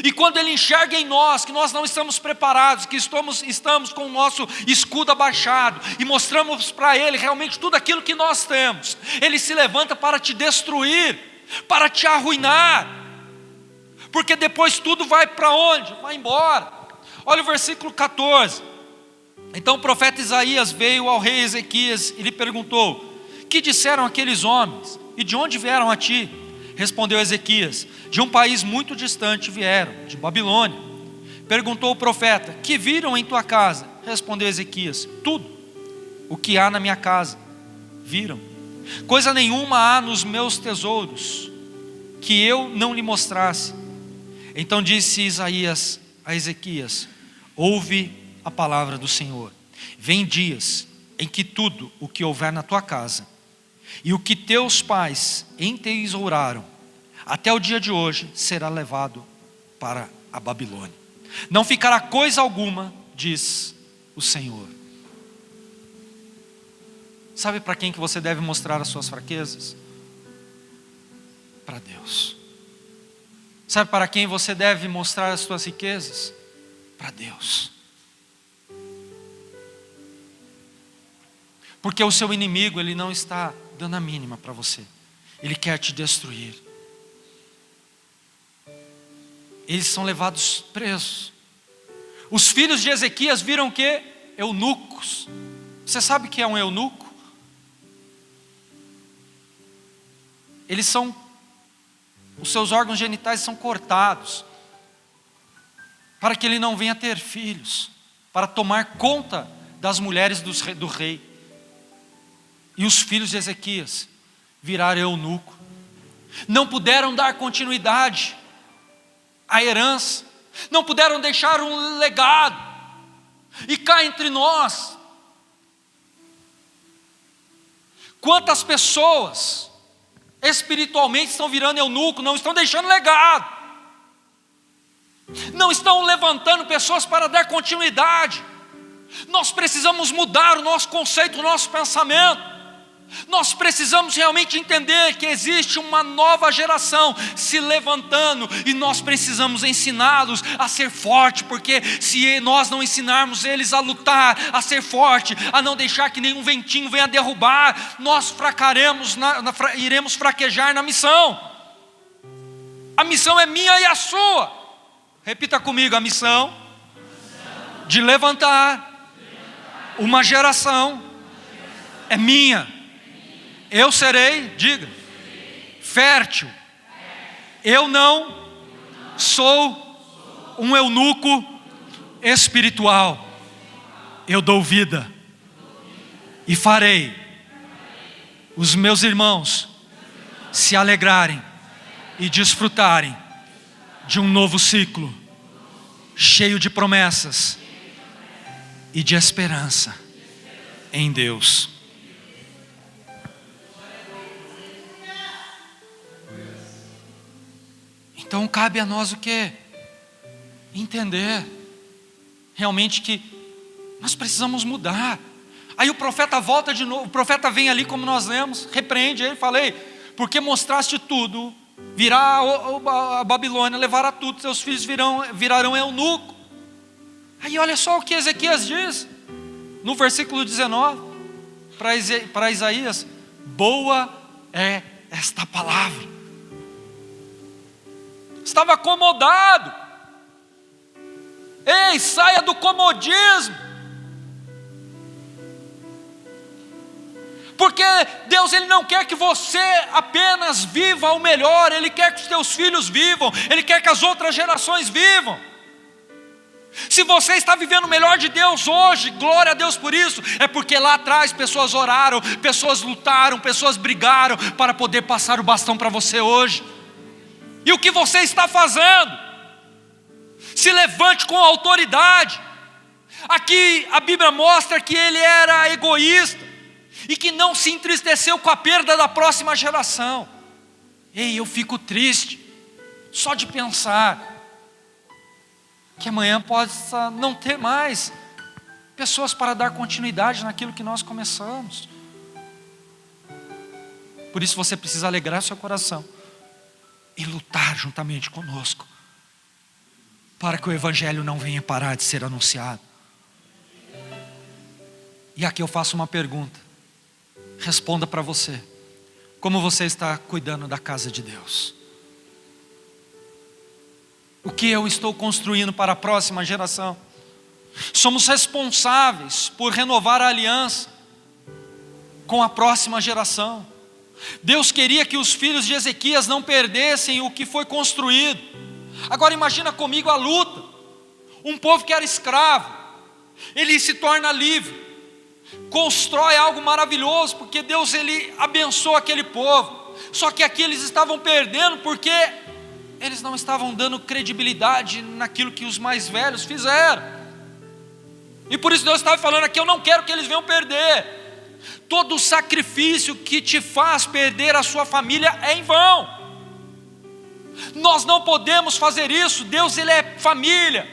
E quando ele enxerga em nós que nós não estamos preparados, que estamos com o nosso escudo abaixado, e mostramos para ele realmente tudo aquilo que nós temos, ele se levanta para te destruir, para te arruinar, porque depois tudo vai para onde? Vai embora. Olha o versículo 14. Então o profeta Isaías veio ao rei Ezequias e lhe perguntou: que disseram aqueles homens? E de onde vieram a ti? Respondeu Ezequias: de um país muito distante vieram, de Babilônia. Perguntou o profeta: que viram em tua casa? Respondeu Ezequias: tudo o que há na minha casa viram. Coisa nenhuma há nos meus tesouros que eu não lhe mostrasse. Então disse Isaías a Ezequias: ouve a palavra do Senhor. Vem dias em que tudo o que houver na tua casa e o que teus pais entesouraram até o dia de hoje será levado para a Babilônia. Não ficará coisa alguma, diz o Senhor. Sabe para quem que você deve mostrar as suas fraquezas? Para Deus. Sabe para quem você deve mostrar as suas riquezas? Para Deus. Porque o seu inimigo, ele não está dando a mínima para você. Ele quer te destruir. Eles são levados presos. Os filhos de Ezequias viram o quê? Eunucos. Você sabe o que é um eunuco? Os seus órgãos genitais são cortados, para que ele não venha ter filhos, para tomar conta das mulheres do rei. E os filhos de Ezequias viraram eunuco. Não puderam dar continuidade à herança, não puderam deixar um legado. E cá entre nós, quantas pessoas espiritualmente estão virando eunuco, não estão deixando legado, não estão levantando pessoas para dar continuidade. Nós Nós precisamos mudar o nosso conceito, o nosso pensamento. Nós precisamos realmente entender que existe uma nova geração se levantando, e nós precisamos ensiná-los a ser forte, porque se nós não ensinarmos eles a lutar, a ser forte, a não deixar que nenhum ventinho venha derrubar, nós iremos fraquejar na missão. A missão é minha e a sua. Repita comigo: a missão de levantar uma geração é minha. Eu serei, diga, fértil. Eu não sou um eunuco espiritual. Eu dou vida e farei os meus irmãos se alegrarem e desfrutarem de um novo ciclo, cheio de promessas e de esperança em Deus. Então cabe a nós o quê? Entender realmente que nós precisamos mudar. Aí o profeta volta de novo, o profeta vem ali como nós lemos, repreende ele, falei, porque mostraste tudo, virá a Babilônia, levará tudo, seus filhos virarão eunuco. Aí olha só o que Ezequias diz, no versículo 19, para Isaías: boa é esta palavra. Estava acomodado. Ei, saia do comodismo. Porque Deus, Ele não quer que você apenas viva o melhor, Ele quer que os teus filhos vivam, Ele quer que as outras gerações vivam. Se você está vivendo o melhor de Deus hoje, glória a Deus por isso, é porque lá atrás pessoas oraram, pessoas lutaram, pessoas brigaram para poder passar o bastão para você hoje. E o que você está fazendo? Se levante com autoridade. Aqui a Bíblia mostra que ele era egoísta e que não se entristeceu com a perda da próxima geração. Ei, eu fico triste só de pensar que amanhã possa não ter mais pessoas para dar continuidade naquilo que nós começamos. Por isso você precisa alegrar seu coração e lutar juntamente conosco, para que o Evangelho não venha parar de ser anunciado. E aqui eu faço uma pergunta, responda para você: como você está cuidando da casa de Deus? O que eu estou construindo para a próxima geração? Somos responsáveis por renovar a aliança com a próxima geração. Deus queria que os filhos de Ezequias não perdessem o que foi construído. Agora imagina comigo a luta. Um povo que era escravo, ele se torna livre, constrói algo maravilhoso, porque Deus, ele abençoa aquele povo. Só que aqui eles estavam perdendo, porque eles não estavam dando credibilidade naquilo que os mais velhos fizeram. E por isso Deus estava falando aqui: eu não quero que eles venham perder. Todo sacrifício que te faz perder a sua família é em vão. Nós não podemos fazer isso. Deus, ele é família.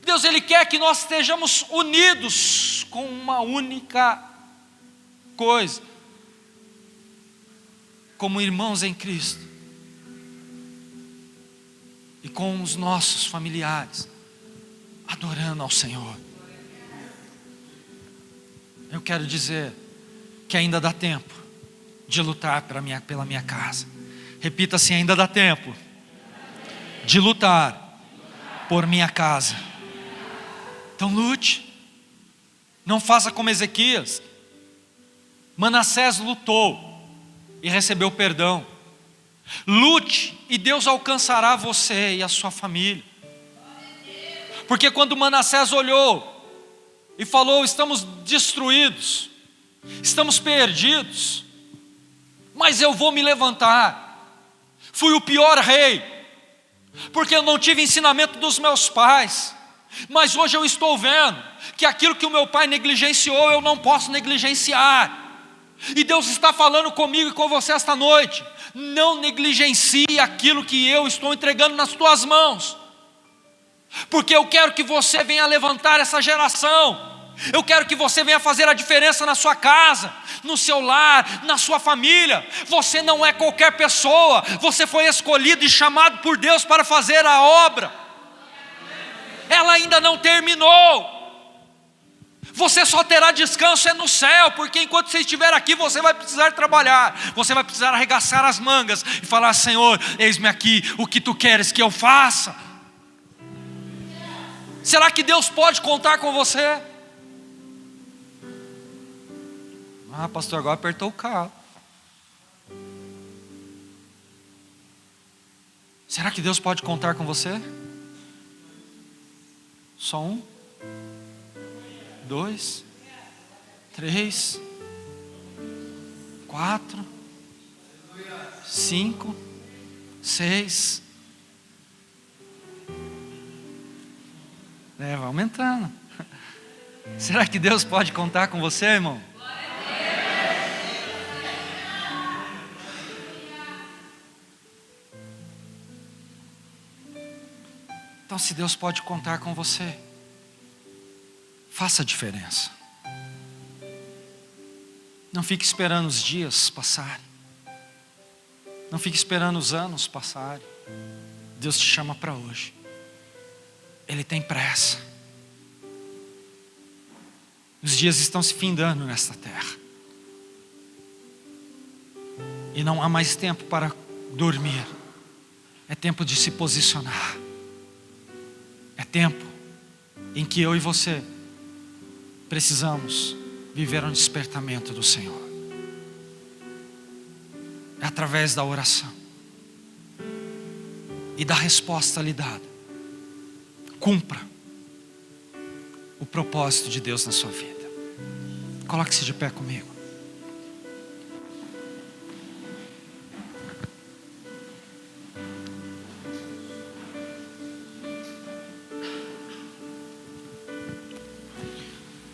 Deus, ele quer que nós estejamos unidos com uma única coisa, como irmãos em Cristo, e com os nossos familiares, adorando ao Senhor. Eu quero dizer que ainda dá tempo de lutar pela minha casa. Repita assim: ainda dá tempo de lutar por minha casa. Então lute. Não faça como Ezequias. Manassés lutou e recebeu perdão. Lute e Deus alcançará você e a sua família. Porque quando Manassés olhou e falou: estamos destruídos, estamos perdidos, mas eu vou me levantar. Fui o pior rei, porque eu não tive ensinamento dos meus pais, mas hoje eu estou vendo que aquilo que o meu pai negligenciou, eu não posso negligenciar. E Deus está falando comigo e com você esta noite: não negligencie aquilo que eu estou entregando nas tuas mãos, porque eu quero que você venha levantar essa geração Eu quero que você venha fazer a diferença na sua casa, no seu lar, na sua família. Você não é qualquer pessoa, você foi escolhido e chamado por Deus para fazer a obra. Ela ainda não terminou. Você só terá descanso no céu, porque enquanto você estiver aqui, você vai precisar trabalhar, você vai precisar arregaçar as mangas e falar: Senhor, eis-me aqui, o que tu queres que eu faça? Será que Deus pode contar com você? Ah, pastor, agora apertou o carro. Será que Deus pode contar com você? Só 1, 2, 3, 4, 5, 6. Vai aumentando. Será que Deus pode contar com você, irmão? Então, se Deus pode contar com você, faça a diferença. Não fique esperando os dias passarem. Não fique esperando os anos passarem. Deus te chama para hoje. Ele tem pressa. Os dias estão se findando nesta terra. E não há mais tempo para dormir. É tempo de se posicionar. É tempo em que eu e você precisamos viver um despertamento do Senhor. É através da oração e da resposta lhe dada. Cumpra o propósito de Deus na sua vida. Coloque-se de pé comigo.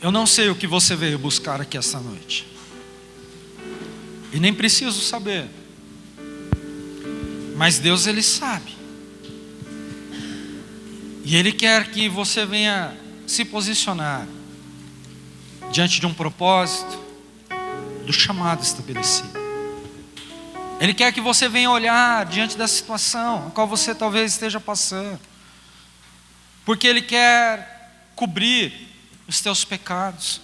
Eu não sei o que você veio buscar aqui esta noite. E nem preciso saber. Mas Deus, Ele sabe. E Ele quer que você venha se posicionar diante de um propósito, do chamado estabelecido. Ele quer que você venha olhar diante da situação a qual você talvez esteja passando. Porque Ele quer cobrir os teus pecados.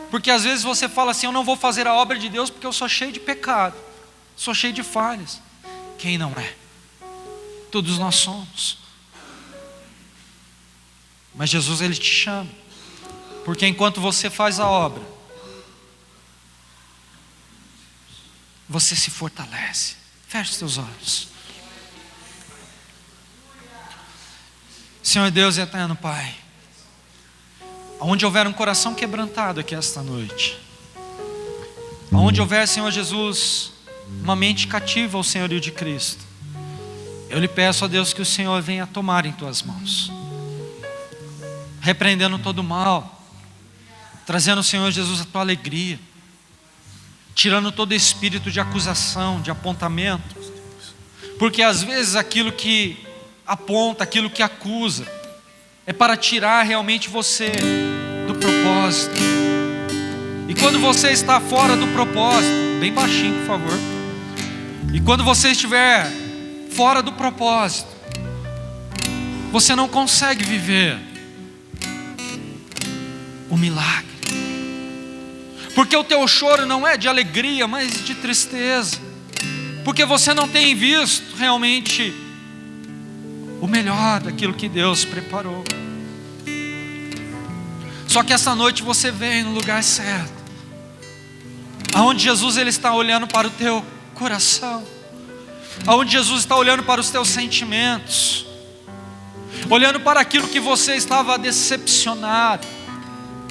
Porque às vezes você fala assim: eu não vou fazer a obra de Deus porque eu sou cheio de pecado, sou cheio de falhas. Quem não é? Todos nós somos. Mas Jesus, Ele te chama, porque enquanto você faz a obra, você se fortalece. Feche os teus olhos. Senhor Deus e eterno Pai, onde houver um coração quebrantado aqui esta noite, onde houver, Senhor Jesus, uma mente cativa ao senhorio de Cristo, eu lhe peço, ó Deus, que o Senhor venha tomar em tuas mãos, repreendendo todo o mal, trazendo, Senhor Jesus, a tua alegria, tirando todo espírito de acusação, de apontamento, porque às vezes aquilo que aponta, aquilo que acusa, é para tirar realmente você do propósito. E quando você está fora do propósito, bem baixinho por favor, e quando você estiver fora do propósito, você não consegue viver o milagre, porque o teu choro não é de alegria, mas de tristeza, porque você não tem visto realmente o melhor daquilo que Deus preparou. Só que essa noite você vem no lugar certo, aonde Jesus, Ele está olhando para o teu coração, aonde Jesus está olhando para os teus sentimentos, olhando para aquilo que você estava decepcionado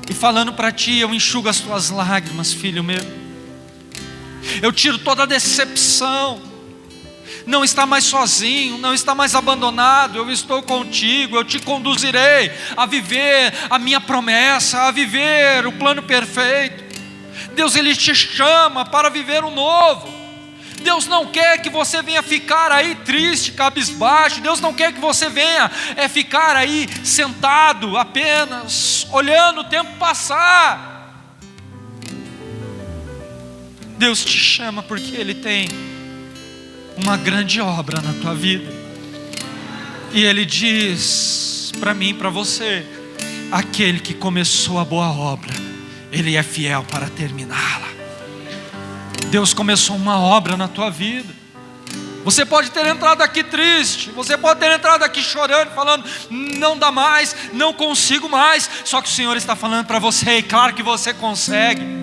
e falando para ti: eu enxugo as tuas lágrimas, filho meu, eu tiro toda a decepção. Não está mais sozinho, não está mais abandonado, eu estou contigo, eu te conduzirei a viver a minha promessa, a viver o plano perfeito. Deus, Ele te chama para viver o novo. Deus não quer que você venha ficar aí triste, cabisbaixo. Deus não quer que você venha ficar aí sentado apenas estamos olhando o tempo passar. Deus te chama porque Ele tem uma grande obra na tua vida. E Ele diz para mim e para você: aquele que começou a boa obra, Ele é fiel para terminá-la. Deus começou uma obra na tua vida. Você pode ter entrado aqui triste, você pode ter entrado aqui chorando, falando: não dá mais, não consigo mais. Só que o Senhor está falando para você, e claro que você consegue.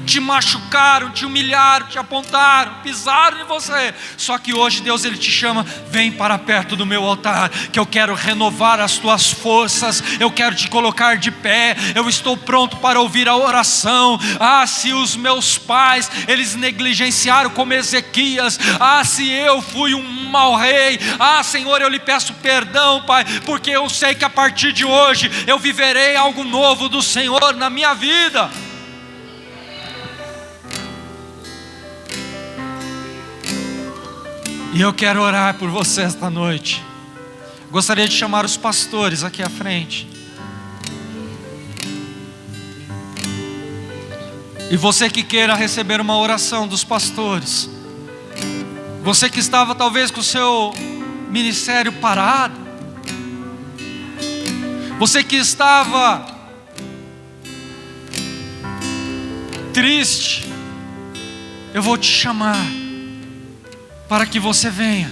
Te machucaram, te humilharam, te apontaram, pisaram em você. Só que hoje Deus, Ele te chama: vem para perto do meu altar, que eu quero renovar as tuas forças, eu quero te colocar de pé, eu estou pronto para ouvir a oração. Ah, se os meus pais, eles negligenciaram como Ezequias, ah, se eu fui um mau rei, ah, Senhor, eu lhe peço perdão, Pai, porque eu sei que a partir de hoje, eu viverei algo novo do Senhor na minha vida. E eu quero orar por você esta noite. Gostaria de chamar os pastores aqui à frente. E você que queira receber uma oração dos pastores, você que estava talvez com o seu ministério parado, você que estava triste, eu vou te chamar para que você venha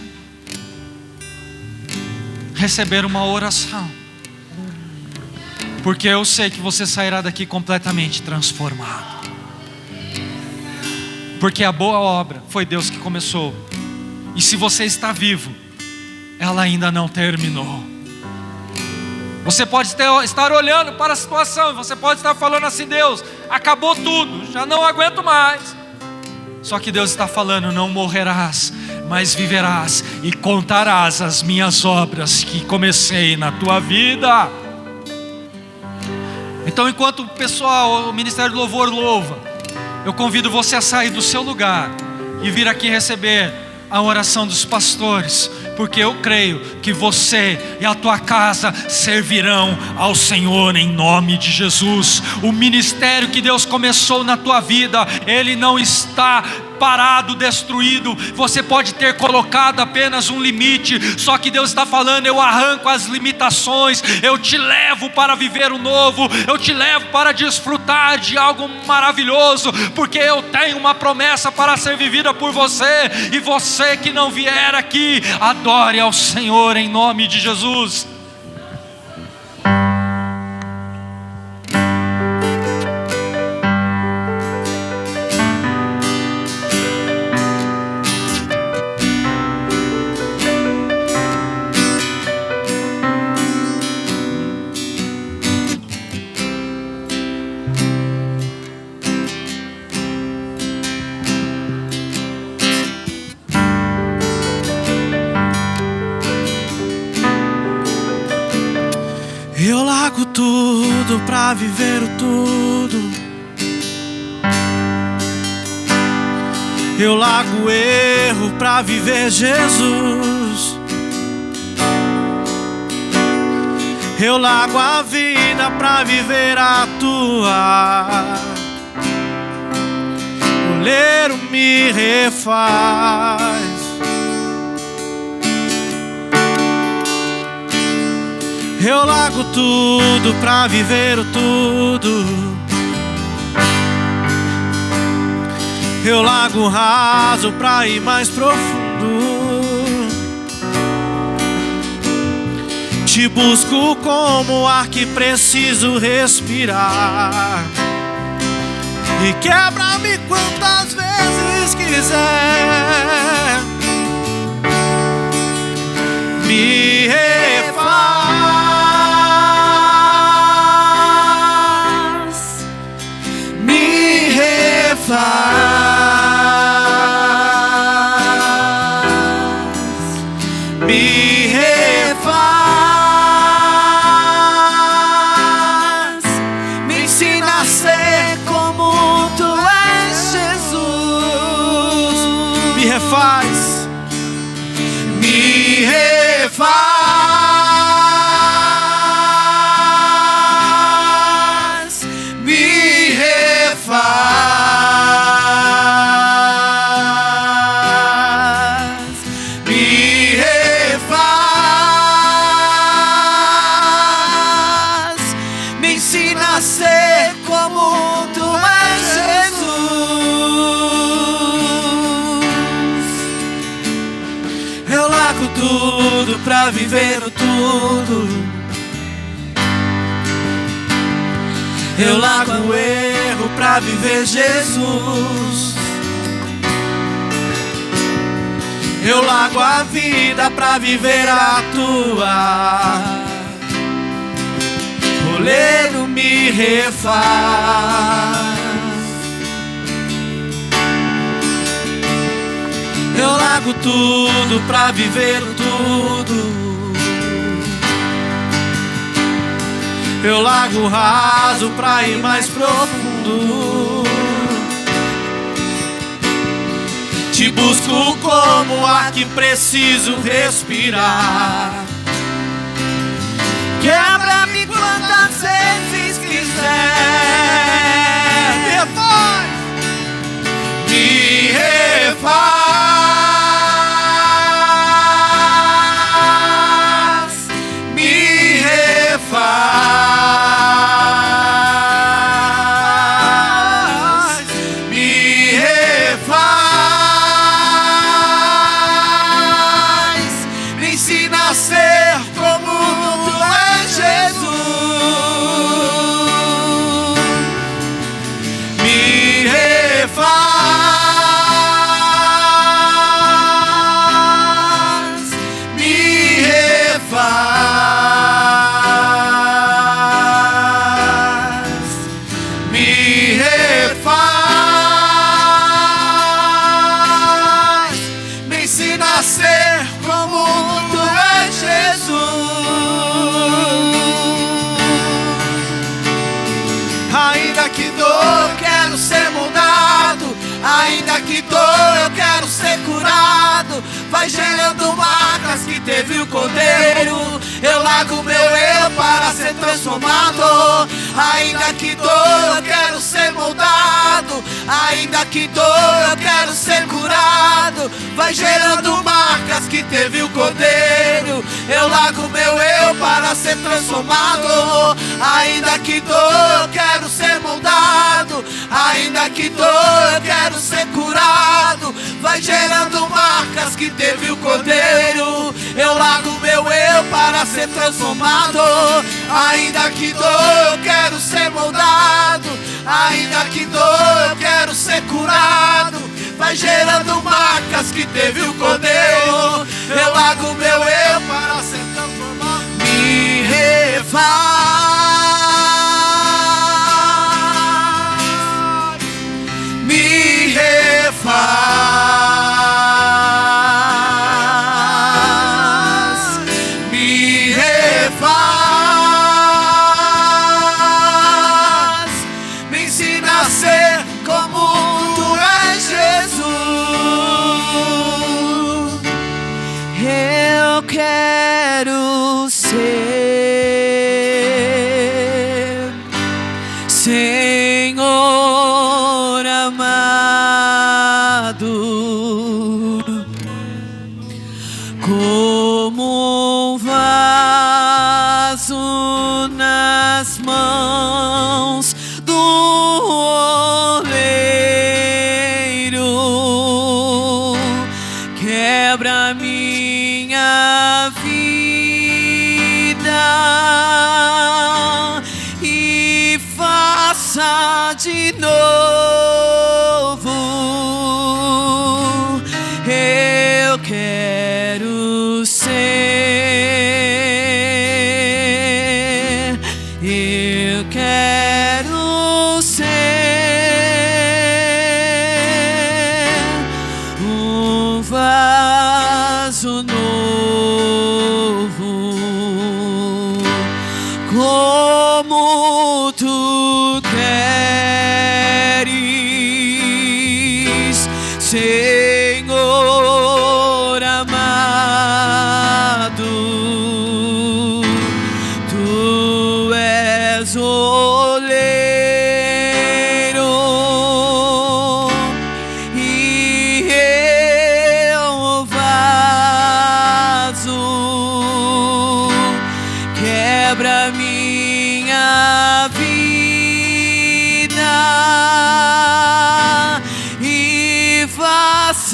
receber uma oração, porque eu sei que você sairá daqui completamente transformado, porque a boa obra foi Deus que começou, e se você está vivo, ela ainda não terminou. Você pode estar olhando para a situação, e você pode estar falando assim: Deus, acabou tudo, já não aguento mais. Só que Deus está falando: não morrerás, mas viverás e contarás as minhas obras que comecei na tua vida. Então, enquanto o pessoal, o Ministério do Louvor louva, eu convido você a sair do seu lugar e vir aqui receber a oração dos pastores, porque eu creio que você e a tua casa servirão ao Senhor em nome de Jesus. O ministério que Deus começou na tua vida, ele não está parado, destruído. Você pode ter colocado apenas um limite, só que Deus está falando: eu arranco as limitações, eu te levo para viver o novo, eu te levo para desfrutar de algo maravilhoso, porque eu tenho uma promessa para ser vivida por você. E você que não vier aqui, adore ao Senhor em nome de Jesus. Eu largo tudo pra viver o tudo. Eu largo o erro pra viver Jesus. Eu largo a vida pra viver a tua. O oleiro me refaz. Eu largo tudo pra viver o tudo. Eu largo o raso pra ir mais profundo. Te busco como o ar que preciso respirar. E quebra-me quantas vezes quiser. Me refaz. Me refaz, me ensina a ser como tu és, Jesus. Me refaz, me refaz. pra viver o tudo. Eu largo o erro pra viver Jesus. Eu largo a vida pra viver a tua. Oleiro me refaz. Eu largo tudo pra viver o tudo. Eu largo o raso pra ir mais profundo. Te busco como o ar que preciso respirar. Quebra-me quantas vezes quiser. Me refaz. Me refaz. Me refaz. Me ensina a ser como tu és, Jesus. Me refaz. Me refaz. Me refaz. Me ensina a ser como tu és, Jesus. Ainda que dor, eu quero ser moldado. Ainda que dor, eu quero ser curado. Vai gerando marcas que teve o Cordeiro. Eu largo meu eu para ser transformado. Ainda que dor, eu quero ser moldado. Ainda que dor, eu quero ser curado. Vai gerando marcas que teve o Cordeiro. Eu largo meu eu para ser transformado. Ainda que dor, eu quero ser moldado. Ainda que dor, eu quero ser curado. Vai gerando marcas que teve o Cordeiro. Eu largo meu eu para ser transformado. Ainda que dor, eu quero ser moldado. Ainda que dor, eu quero ser curado. Vai gerando marcas que teve o Cordeiro. Eu largo meu eu para ser transformado. Me refaz. Me refaz. Me refaz. Me ensina a ser como tu és, Jesus. Eu quero ser Senhor amado, como um vaso nas mãos do oleiro. Quebra minha vida e faça de novo. Eu quero ser. Eu quero ser um vaso novo, como tu queres, Senhor amado. Tu és oleiro e eu vaso. Quebra minha vida e faça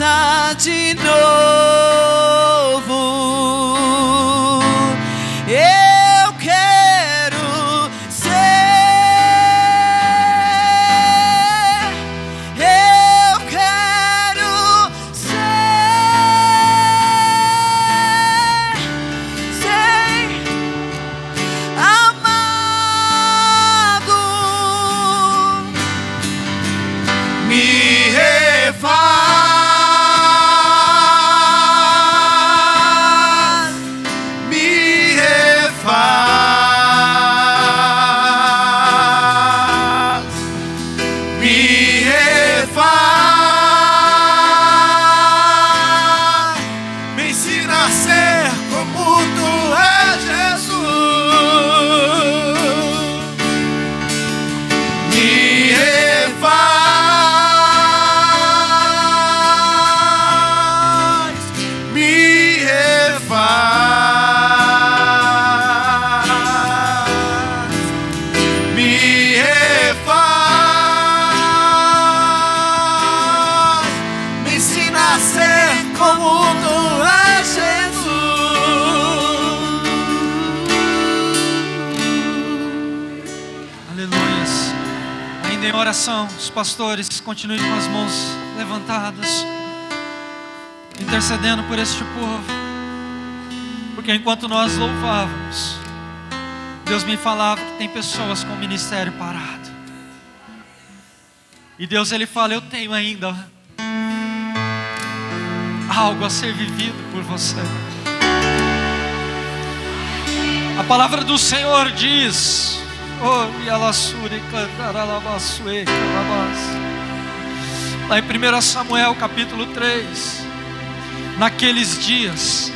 Ainda em oração, os pastores continuem com as mãos levantadas, intercedendo por este povo, porque enquanto nós louvávamos, Deus me falava que tem pessoas com o ministério parado, e Deus ele fala: eu tenho ainda algo a ser vivido por você. A palavra do Senhor diz, lá em 1 Samuel capítulo 3, naqueles dias,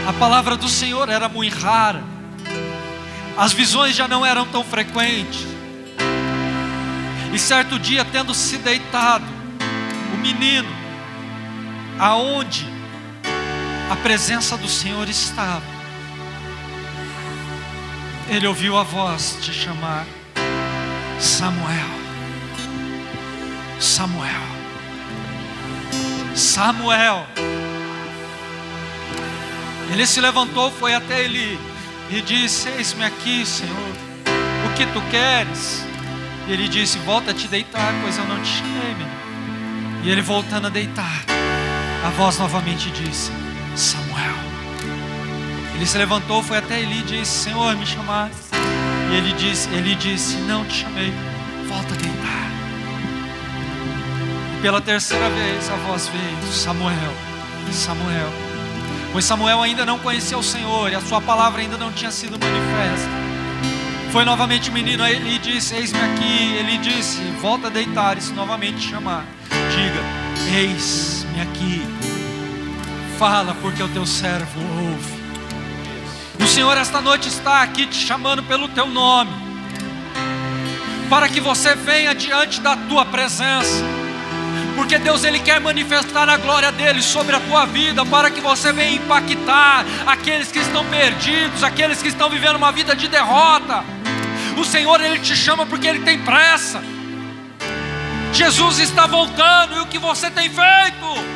a palavra do Senhor era muito rara, as visões já não eram tão frequentes, e certo dia, tendo se deitado, o menino, aonde a presença do Senhor estava, ele ouviu a voz te chamar: Samuel, Samuel, Samuel. Ele se levantou, foi até Eli e disse: eis-me aqui, Senhor, o que tu queres? E ele disse: volta a te deitar, pois eu não te chamei, menino. E ele voltando a deitar, a voz novamente disse: Samuel. Ele se levantou, foi até Eli e disse: Senhor, me chamaste? E ele disse: não te chamei, volta a deitar. E pela terceira vez a voz veio: Samuel, Samuel. Pois Samuel ainda não conhecia o Senhor, e a sua palavra ainda não tinha sido manifesta. Foi novamente o menino a Eli e disse: eis-me aqui. Ele disse: volta a deitar. E se novamente chamar, diga: eis-me aqui. Fala, porque o teu servo ouve. O Senhor esta noite está aqui te chamando pelo teu nome, para que você venha diante da tua presença, porque Deus ele quer manifestar a glória dele sobre a tua vida, para que você venha impactar aqueles que estão perdidos, aqueles que estão vivendo uma vida de derrota. O Senhor ele te chama porque ele tem pressa. Jesus está voltando, e o que você tem feito?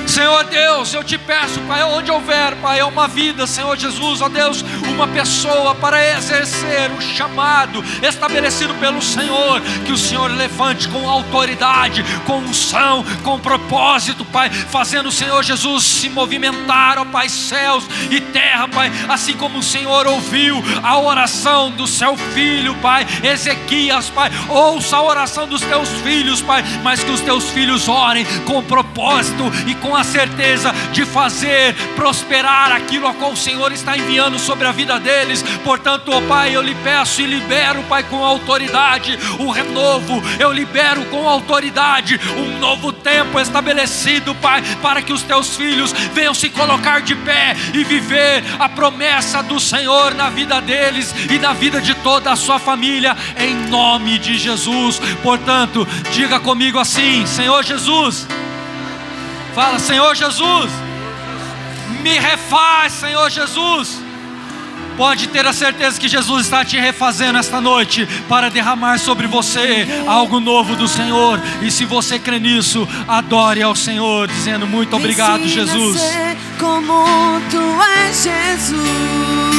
Senhor Deus, eu te peço, Pai, onde houver, Pai, uma vida, Senhor Jesus, ó Deus, uma pessoa para exercer o chamado estabelecido pelo Senhor, que o Senhor levante com autoridade, com unção, com propósito, Pai, fazendo o Senhor Jesus se movimentar, ó Pai, céus e terra, Pai, assim como o Senhor ouviu a oração do seu filho, Pai, Ezequias, Pai, ouça a oração dos teus filhos, Pai, mas que os teus filhos orem com propósito e com a certeza de fazer prosperar aquilo a qual o Senhor está enviando sobre a vida deles. Portanto, ó Pai, eu lhe peço e libero, Pai, com autoridade o renovo, eu libero com autoridade um novo tempo estabelecido, Pai, para que os teus filhos venham se colocar de pé e viver a promessa do Senhor na vida deles e na vida de toda a sua família, em nome de Jesus. Portanto, diga comigo assim: Senhor Jesus, fala: Senhor Jesus, me refaz, Senhor Jesus. Pode ter a certeza que Jesus está te refazendo esta noite, para derramar sobre você algo novo do Senhor. E se você crê nisso, adore ao Senhor, dizendo: muito obrigado, Jesus. Como tu és, Jesus.